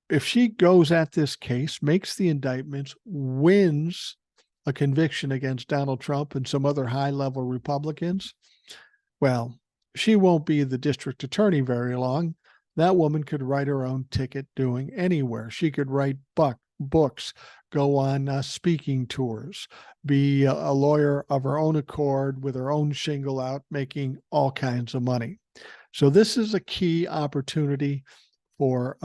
If she goes at this case, makes the indictments, wins a conviction against Donald Trump and some other high-level Republicans, well, she won't be the district attorney very long. That woman could write her own ticket doing anywhere. She could write books, go on speaking tours, be a lawyer of her own accord with her own shingle out, making all kinds of money. So this is a key opportunity for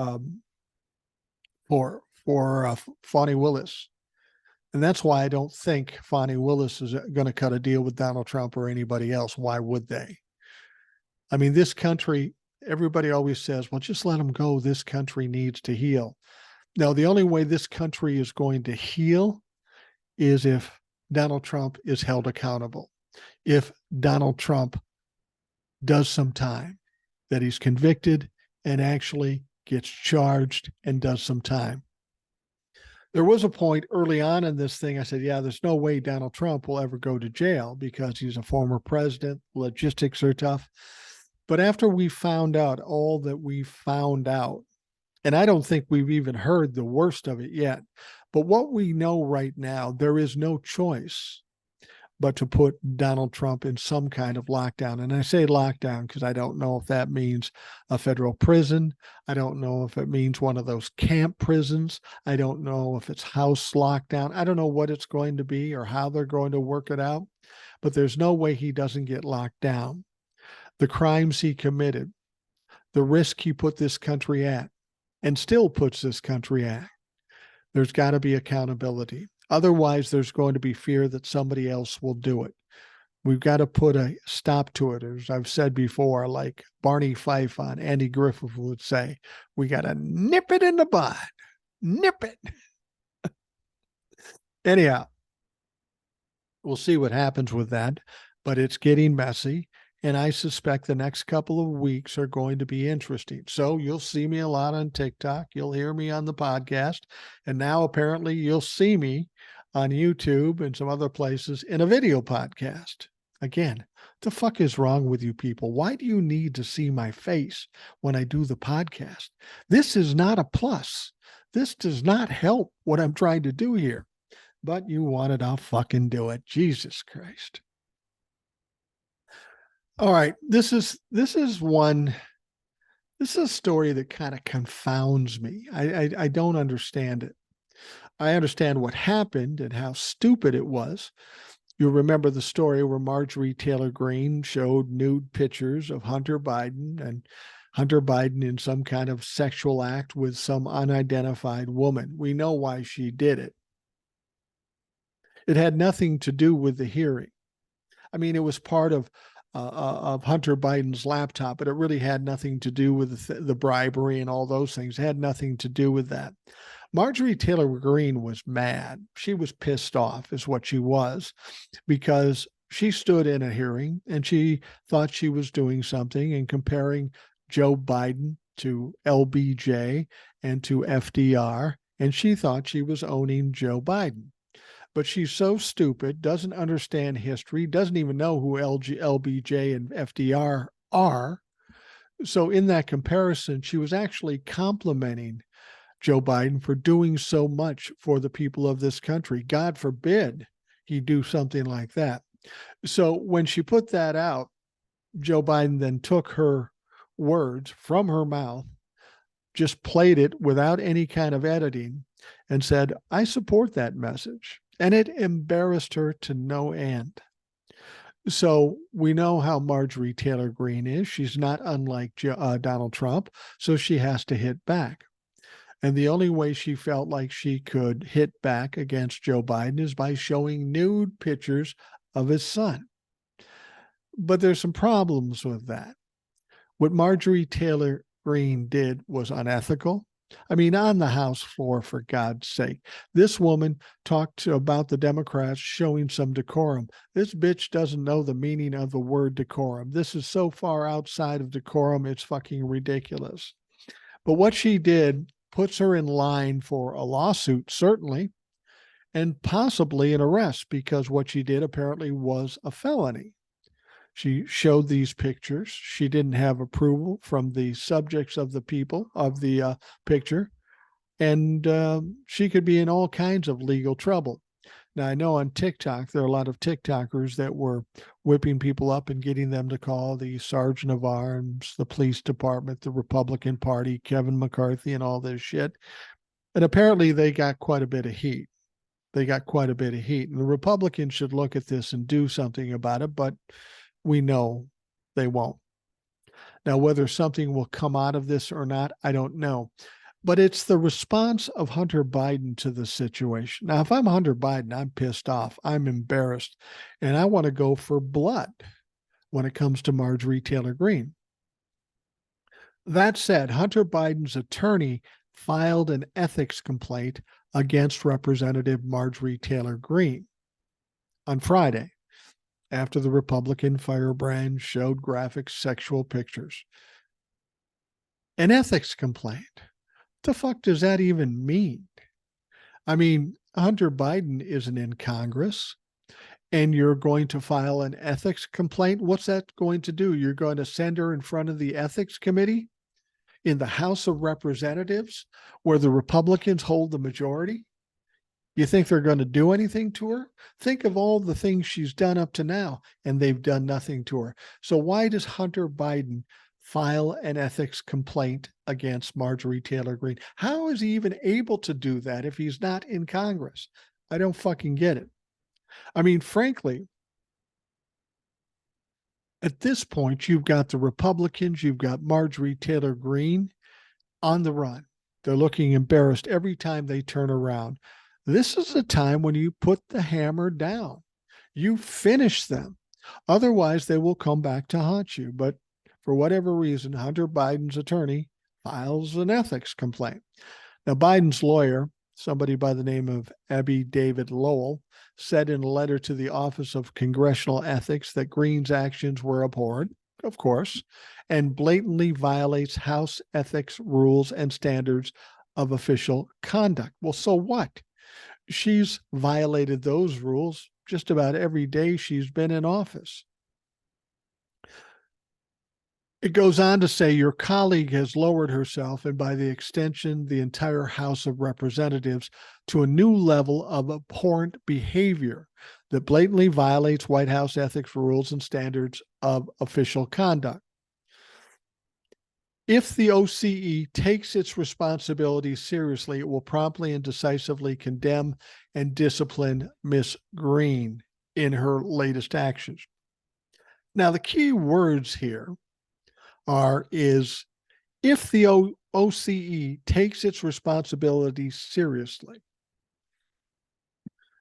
Fani Willis. And that's why I don't think Fani Willis is going to cut a deal with Donald Trump or anybody else. Why would they? I mean, this country, everybody always says, well, just let them go. This country needs to heal. Now, the only way this country is going to heal is if Donald Trump is held accountable. If Donald Trump does some time, that he's convicted and actually gets charged and does some time. There was a point early on in this thing, I said, yeah, there's no way Donald Trump will ever go to jail because he's a former president. Logistics are tough. But after we found out all that we found out, and I don't think we've even heard the worst of it yet, but what we know right now, there is no choice but to put Donald Trump in some kind of lockdown. And I say lockdown because I don't know if that means a federal prison. I don't know if it means one of those camp prisons. I don't know if it's house lockdown. I don't know what it's going to be or how they're going to work it out, but there's no way he doesn't get locked down. The crimes he committed, the risk he put this country at, and still puts this country at, there's got to be accountability. Otherwise, there's going to be fear that somebody else will do it. We've got to put a stop to it. As I've said before, like Barney Fife on Andy Griffith would say, we got to nip it in the bud. Nip it. Anyhow, we'll see what happens with that, but it's getting messy. And I suspect the next couple of weeks are going to be interesting. So you'll see me a lot on TikTok. You'll hear me on the podcast. And now apparently you'll see me on YouTube and some other places in a video podcast. Again, the fuck is wrong with you people? Why do you need to see my face when I do the podcast? This is not a plus. This does not help what I'm trying to do here. But you want it, I'll fucking do it. Jesus Christ. All right, this is a story that kind of confounds me. I don't understand it. I understand what happened and how stupid it was. You'll remember the story where Marjorie Taylor Greene showed nude pictures of Hunter Biden and Hunter Biden in some kind of sexual act with some unidentified woman. We know why she did it. It had nothing to do with the hearing. I mean, it was part of of Hunter Biden's laptop, but it really had nothing to do with the bribery and all those things. It had nothing to do with that. Marjorie Taylor Greene was mad. She was pissed off, is what she was, because she stood in a hearing and she thought she was doing something and comparing Joe Biden to LBJ and to FDR, and she thought she was owning Joe Biden. But she's so stupid, doesn't understand history, doesn't even know who LBJ and FDR are. So in that comparison, she was actually complimenting Joe Biden for doing so much for the people of this country. God forbid he do something like that. So when she put that out, Joe Biden then took her words from her mouth, just played it without any kind of editing, and said, I support that message. And it embarrassed her to no end. So we know how Marjorie Taylor Greene is. She's not unlike Donald Trump, so she has to hit back. And the only way she felt like she could hit back against Joe Biden is by showing nude pictures of his son. But there's some problems with that. What Marjorie Taylor Greene did was unethical. I mean, on the House floor, for God's sake. This woman talked about the Democrats showing some decorum. This bitch doesn't know the meaning of the word decorum. This is so far outside of decorum, it's fucking ridiculous. But what she did puts her in line for a lawsuit, certainly, and possibly an arrest, because what she did apparently was a felony. She showed these pictures. She didn't have approval from the subjects of the people of the picture, and she could be in all kinds of legal trouble. Now, I know on TikTok, there are a lot of TikTokers that were whipping people up and getting them to call the Sergeant of Arms, the police department, the Republican Party, Kevin McCarthy, and all this shit. And apparently they got quite a bit of heat. And the Republicans should look at this and do something about it, but we know they won't. Now, whether something will come out of this or not, I don't know. But it's the response of Hunter Biden to the situation. Now, if I'm Hunter Biden, I'm pissed off. I'm embarrassed. And I want to go for blood when it comes to Marjorie Taylor Greene. That said, Hunter Biden's attorney filed an ethics complaint against Representative Marjorie Taylor Greene on Friday, after the Republican firebrand showed graphic sexual pictures. An ethics complaint. What the fuck does that even mean? I mean, Hunter Biden isn't in Congress, and you're going to file an ethics complaint. What's that going to do? You're going to send her in front of the ethics committee in the House of Representatives, where the Republicans hold the majority? You think they're going to do anything to her? Think of all the things she's done up to now, and they've done nothing to her. So why does Hunter Biden file an ethics complaint against Marjorie Taylor Greene? How is he even able to do that if he's not in Congress? I don't fucking get it. I mean, frankly, at this point, you've got the Republicans, you've got Marjorie Taylor Greene on the run. They're looking embarrassed every time they turn around. This is a time when you put the hammer down. You finish them. Otherwise, they will come back to haunt you. But for whatever reason, Hunter Biden's attorney files an ethics complaint. Now, Biden's lawyer, somebody by the name of Abby David Lowell, said in a letter to the Office of Congressional Ethics that Greene's actions were abhorrent, of course, and blatantly violates House ethics rules and standards of official conduct. Well, so what? She's violated those rules just about every day she's been in office. It goes on to say your colleague has lowered herself, and by the extension, the entire House of Representatives, to a new level of abhorrent behavior that blatantly violates White House ethics rules and standards of official conduct. If the OCE takes its responsibilities seriously, it will promptly and decisively condemn and discipline Ms. Greene in her latest actions. Now, the key words here is if the OCE takes its responsibilities seriously.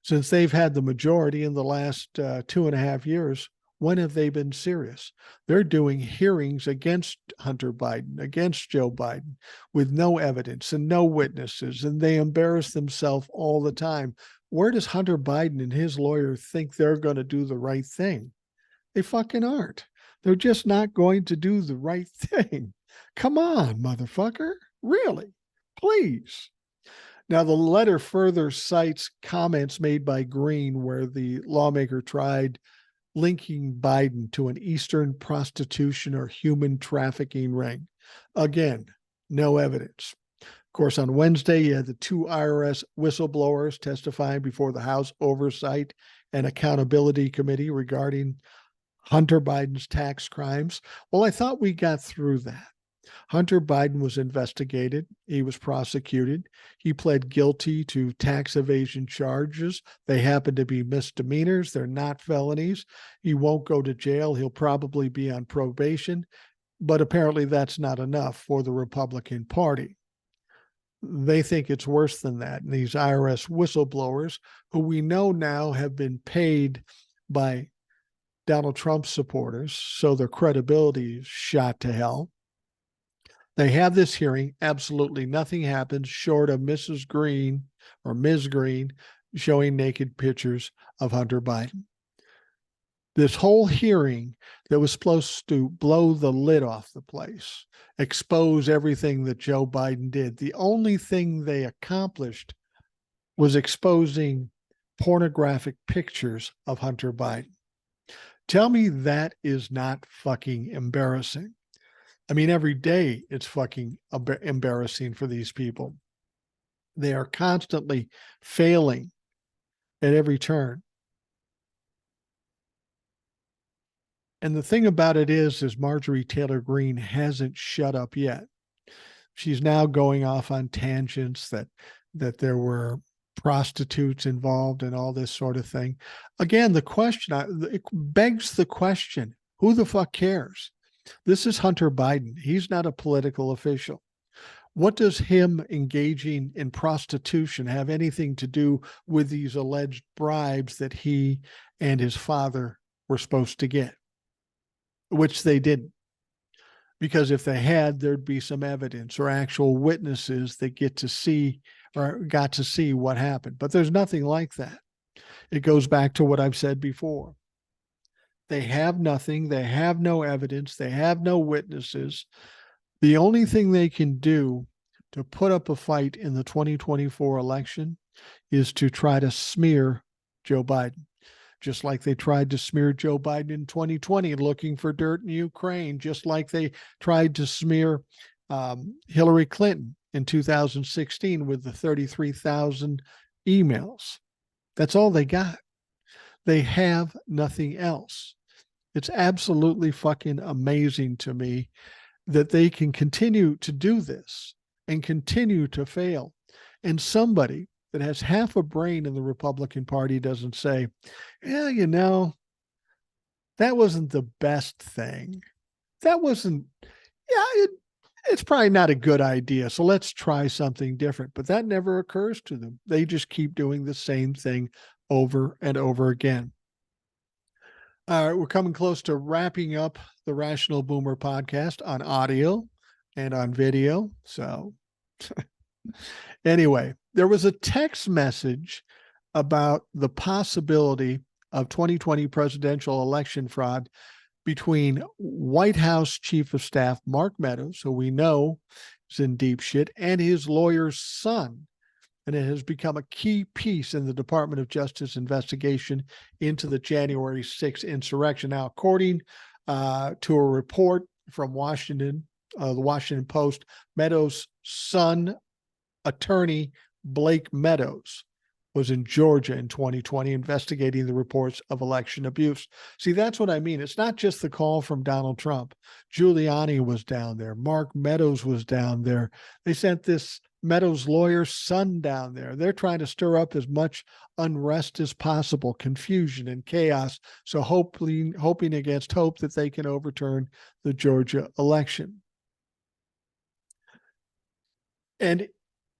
Since they've had the majority in the last 2.5 years, When have they been serious? They're doing hearings against Hunter Biden, against Joe Biden, with no evidence and no witnesses, and they embarrass themselves all the time. Where does Hunter Biden and his lawyer think they're going to do the right thing? They fucking aren't. They're just not going to do the right thing. Come on, motherfucker. Really? Please. Now, the letter further cites comments made by Green where the lawmaker tried linking Biden to an Eastern prostitution or human trafficking ring. Again, no evidence. Of course, on Wednesday, you had the two IRS whistleblowers testifying before the House Oversight and Accountability Committee regarding Hunter Biden's tax crimes. Well, I thought we got through that. Hunter Biden was investigated. He was prosecuted. He pled guilty to tax evasion charges. They happen to be misdemeanors. They're not felonies. He won't go to jail. He'll probably be on probation. But apparently that's not enough for the Republican Party. They think it's worse than that. And these IRS whistleblowers, who we know now have been paid by Donald Trump supporters, so their credibility is shot to hell. They have this hearing. Absolutely nothing happens short of Mrs. Green or Ms. Green showing naked pictures of Hunter Biden. This whole hearing that was supposed to blow the lid off the place, expose everything that Joe Biden did, the only thing they accomplished was exposing pornographic pictures of Hunter Biden. Tell me that is not fucking embarrassing. I mean, every day it's fucking embarrassing for these people. They are constantly failing at every turn. And the thing about it is Marjorie Taylor Greene hasn't shut up yet. She's now going off on tangents that there were prostitutes involved and all this sort of thing. Again, the question, it begs the question, who the fuck cares? This is Hunter Biden. He's not a political official. What does him engaging in prostitution have anything to do with these alleged bribes that he and his father were supposed to get? Which they didn't. Because if they had, there'd be some evidence or actual witnesses that get to see or got to see what happened. But there's nothing like that. It goes back to what I've said before. They have nothing. They have no evidence. They have no witnesses. The only thing they can do to put up a fight in the 2024 election is to try to smear Joe Biden, just like they tried to smear Joe Biden in 2020, looking for dirt in Ukraine, just like they tried to smear Hillary Clinton in 2016 with the 33,000 emails. That's all they got. They have nothing else. It's absolutely fucking amazing to me that they can continue to do this and continue to fail. And somebody that has half a brain in the Republican Party doesn't say, yeah, you know, that wasn't the best thing. That wasn't, it's probably not a good idea. So let's try something different. But that never occurs to them. They just keep doing the same thing over and over again. All right, we're coming close to wrapping up the Rational Boomer podcast on audio and on video. So anyway, there was a text message about the possibility of 2020 presidential election fraud between White House Chief of Staff Mark Meadows, who we know is in deep shit, and his lawyer's son. And it has become a key piece in the Department of Justice investigation into the January 6th insurrection. Now, according to a report from Washington, the Washington Post, Meadows' son, attorney Blake Meadows, was in Georgia in 2020 investigating the reports of election abuse. See, that's what I mean. It's not just the call from Donald Trump. Giuliani was down there. Mark Meadows was down there. They sent this Meadows' lawyer's son down there. They're trying to stir up as much unrest as possible, confusion and chaos, so hoping against hope that they can overturn the Georgia election. And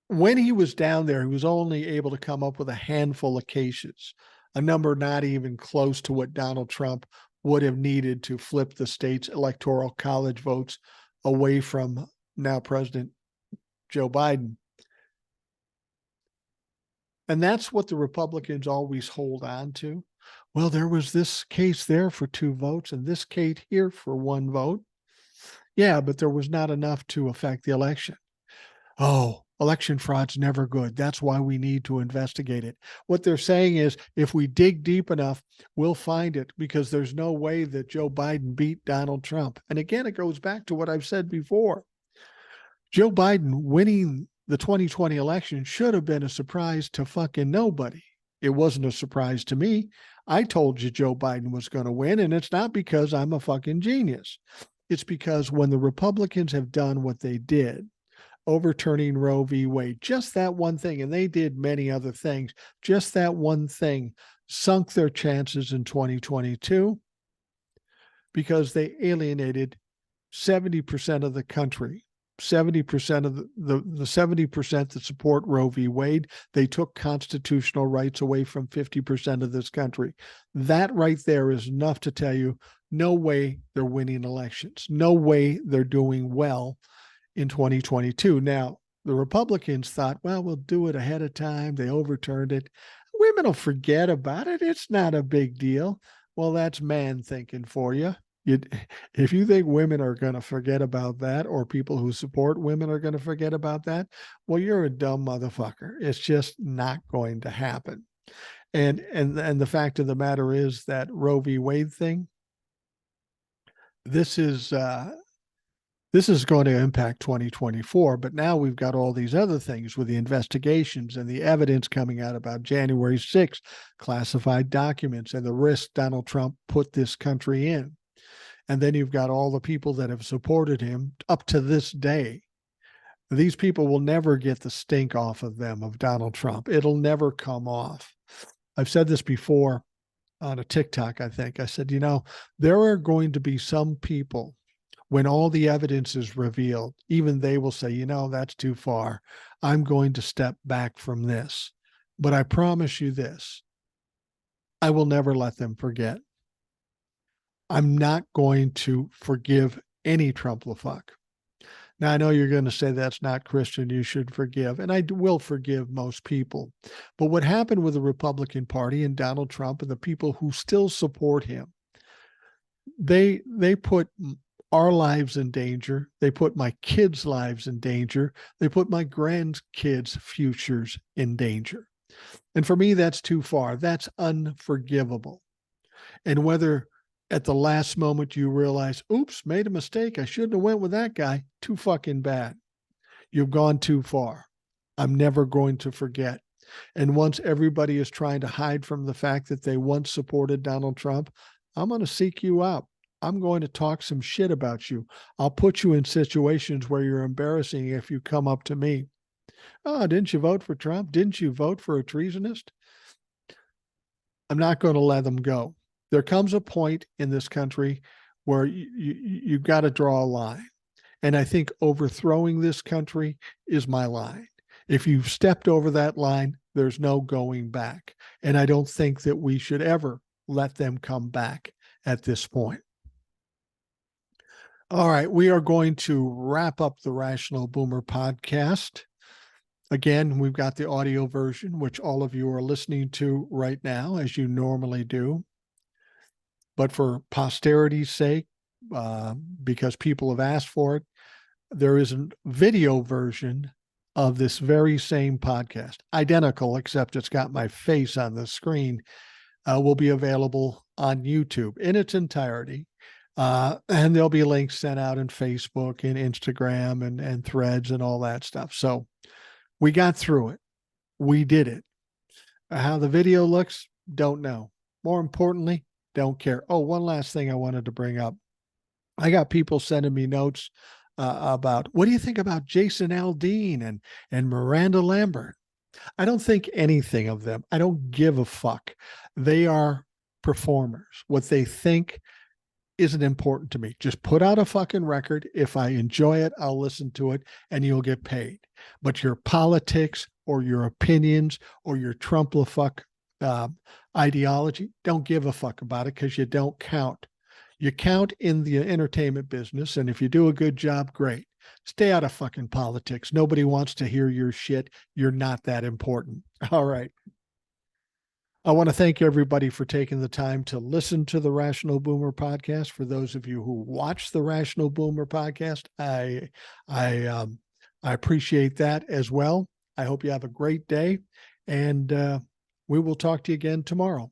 when he was down there, he was only able to come up with a handful of cases, a number not even close to what Donald Trump would have needed to flip the state's electoral college votes away from now President Joe Biden. And that's what the Republicans always hold on to. Well, there was this case there for 2 votes and this case here for 1 vote. Yeah, but there was not enough to affect the election. Oh, election fraud's never good. That's why we need to investigate it. What they're saying is if we dig deep enough, we'll find it, because there's no way that Joe Biden beat Donald Trump. And again, it goes back to what I've said before. Joe Biden winning the 2020 election should have been a surprise to fucking nobody. It wasn't a surprise to me. I told you Joe Biden was going to win, and it's not because I'm a fucking genius. It's because when the Republicans have done what they did, overturning Roe v. Wade, just that one thing, and they did many other things, just that one thing sunk their chances in 2022 because they alienated 70% of the country. 70% of the 70% that support Roe v. Wade, they took constitutional rights away from 50% of this country. That right there is enough to tell you no way they're winning elections. No way they're doing well in 2022. Now, the Republicans thought, well, we'll do it ahead of time. They overturned it. Women will forget about it. It's not a big deal. Well, that's man thinking for you. If you think women are going to forget about that, or people who support women are going to forget about that, well, you're a dumb motherfucker. It's just not going to happen. And the fact of the matter is that Roe v. Wade thing, this is going to impact 2024, but now we've got all these other things with the investigations and the evidence coming out about January 6th, classified documents, and the risk Donald Trump put this country in. And then you've got all the people that have supported him up to this day. These people will never get the stink off of them, of Donald Trump. It'll never come off. I've said this before on a TikTok, I think. I said, there are going to be some people, when all the evidence is revealed, even they will say, that's too far. I'm going to step back from this. But I promise you this, I will never let them forget. I'm not going to forgive any Trump-la-fuck. Now, I know you're going to say that's not Christian, you should forgive, and I will forgive most people. But what happened with the Republican Party and Donald Trump and the people who still support him, they put our lives in danger. They put my kids' lives in danger. They put my grandkids' futures in danger. And for me, that's too far. That's unforgivable. And whether at the last moment you realize, oops, made a mistake, I shouldn't have went with that guy, too fucking bad. You've gone too far. I'm never going to forget. And once everybody is trying to hide from the fact that they once supported Donald Trump, I'm going to seek you out. I'm going to talk some shit about you. I'll put you in situations where you're embarrassing if you come up to me. Oh, didn't you vote for Trump? Didn't you vote for a treasonist? I'm not going to let them go. There comes a point in this country where you've got to draw a line. And I think overthrowing this country is my line. If you've stepped over that line, there's no going back. And I don't think that we should ever let them come back at this point. All right, we are going to wrap up the Rational Boomer podcast. Again, we've got the audio version, which all of you are listening to right now, as you normally do. But for posterity's sake, because people have asked for it, there is a video version of this very same podcast, identical, except it's got my face on the screen, will be available on YouTube in its entirety. And there'll be links sent out in Facebook and Instagram and Threads and all that stuff. So we got through it. We did it. How the video looks, don't know. More importantly, don't care. Oh, one last thing I wanted to bring up. I got people sending me notes about, what do you think about Jason Aldean and Miranda Lambert? I don't think anything of them. I don't give a fuck. They are performers. What they think isn't important to me. Just put out a fucking record. If I enjoy it, I'll listen to it and you'll get paid. But your politics or your opinions or your Trump-la-fuck ideology, don't give a fuck about it because you don't count. You count in the entertainment business, and if you do a good job, great. Stay out of fucking politics. Nobody wants to hear your shit. You're not that important. All right. I want to thank everybody for taking the time to listen to the Rational Boomer podcast. For those of you who watch the Rational Boomer podcast, I appreciate that as well. I hope you have a great day, and we will talk to you again tomorrow.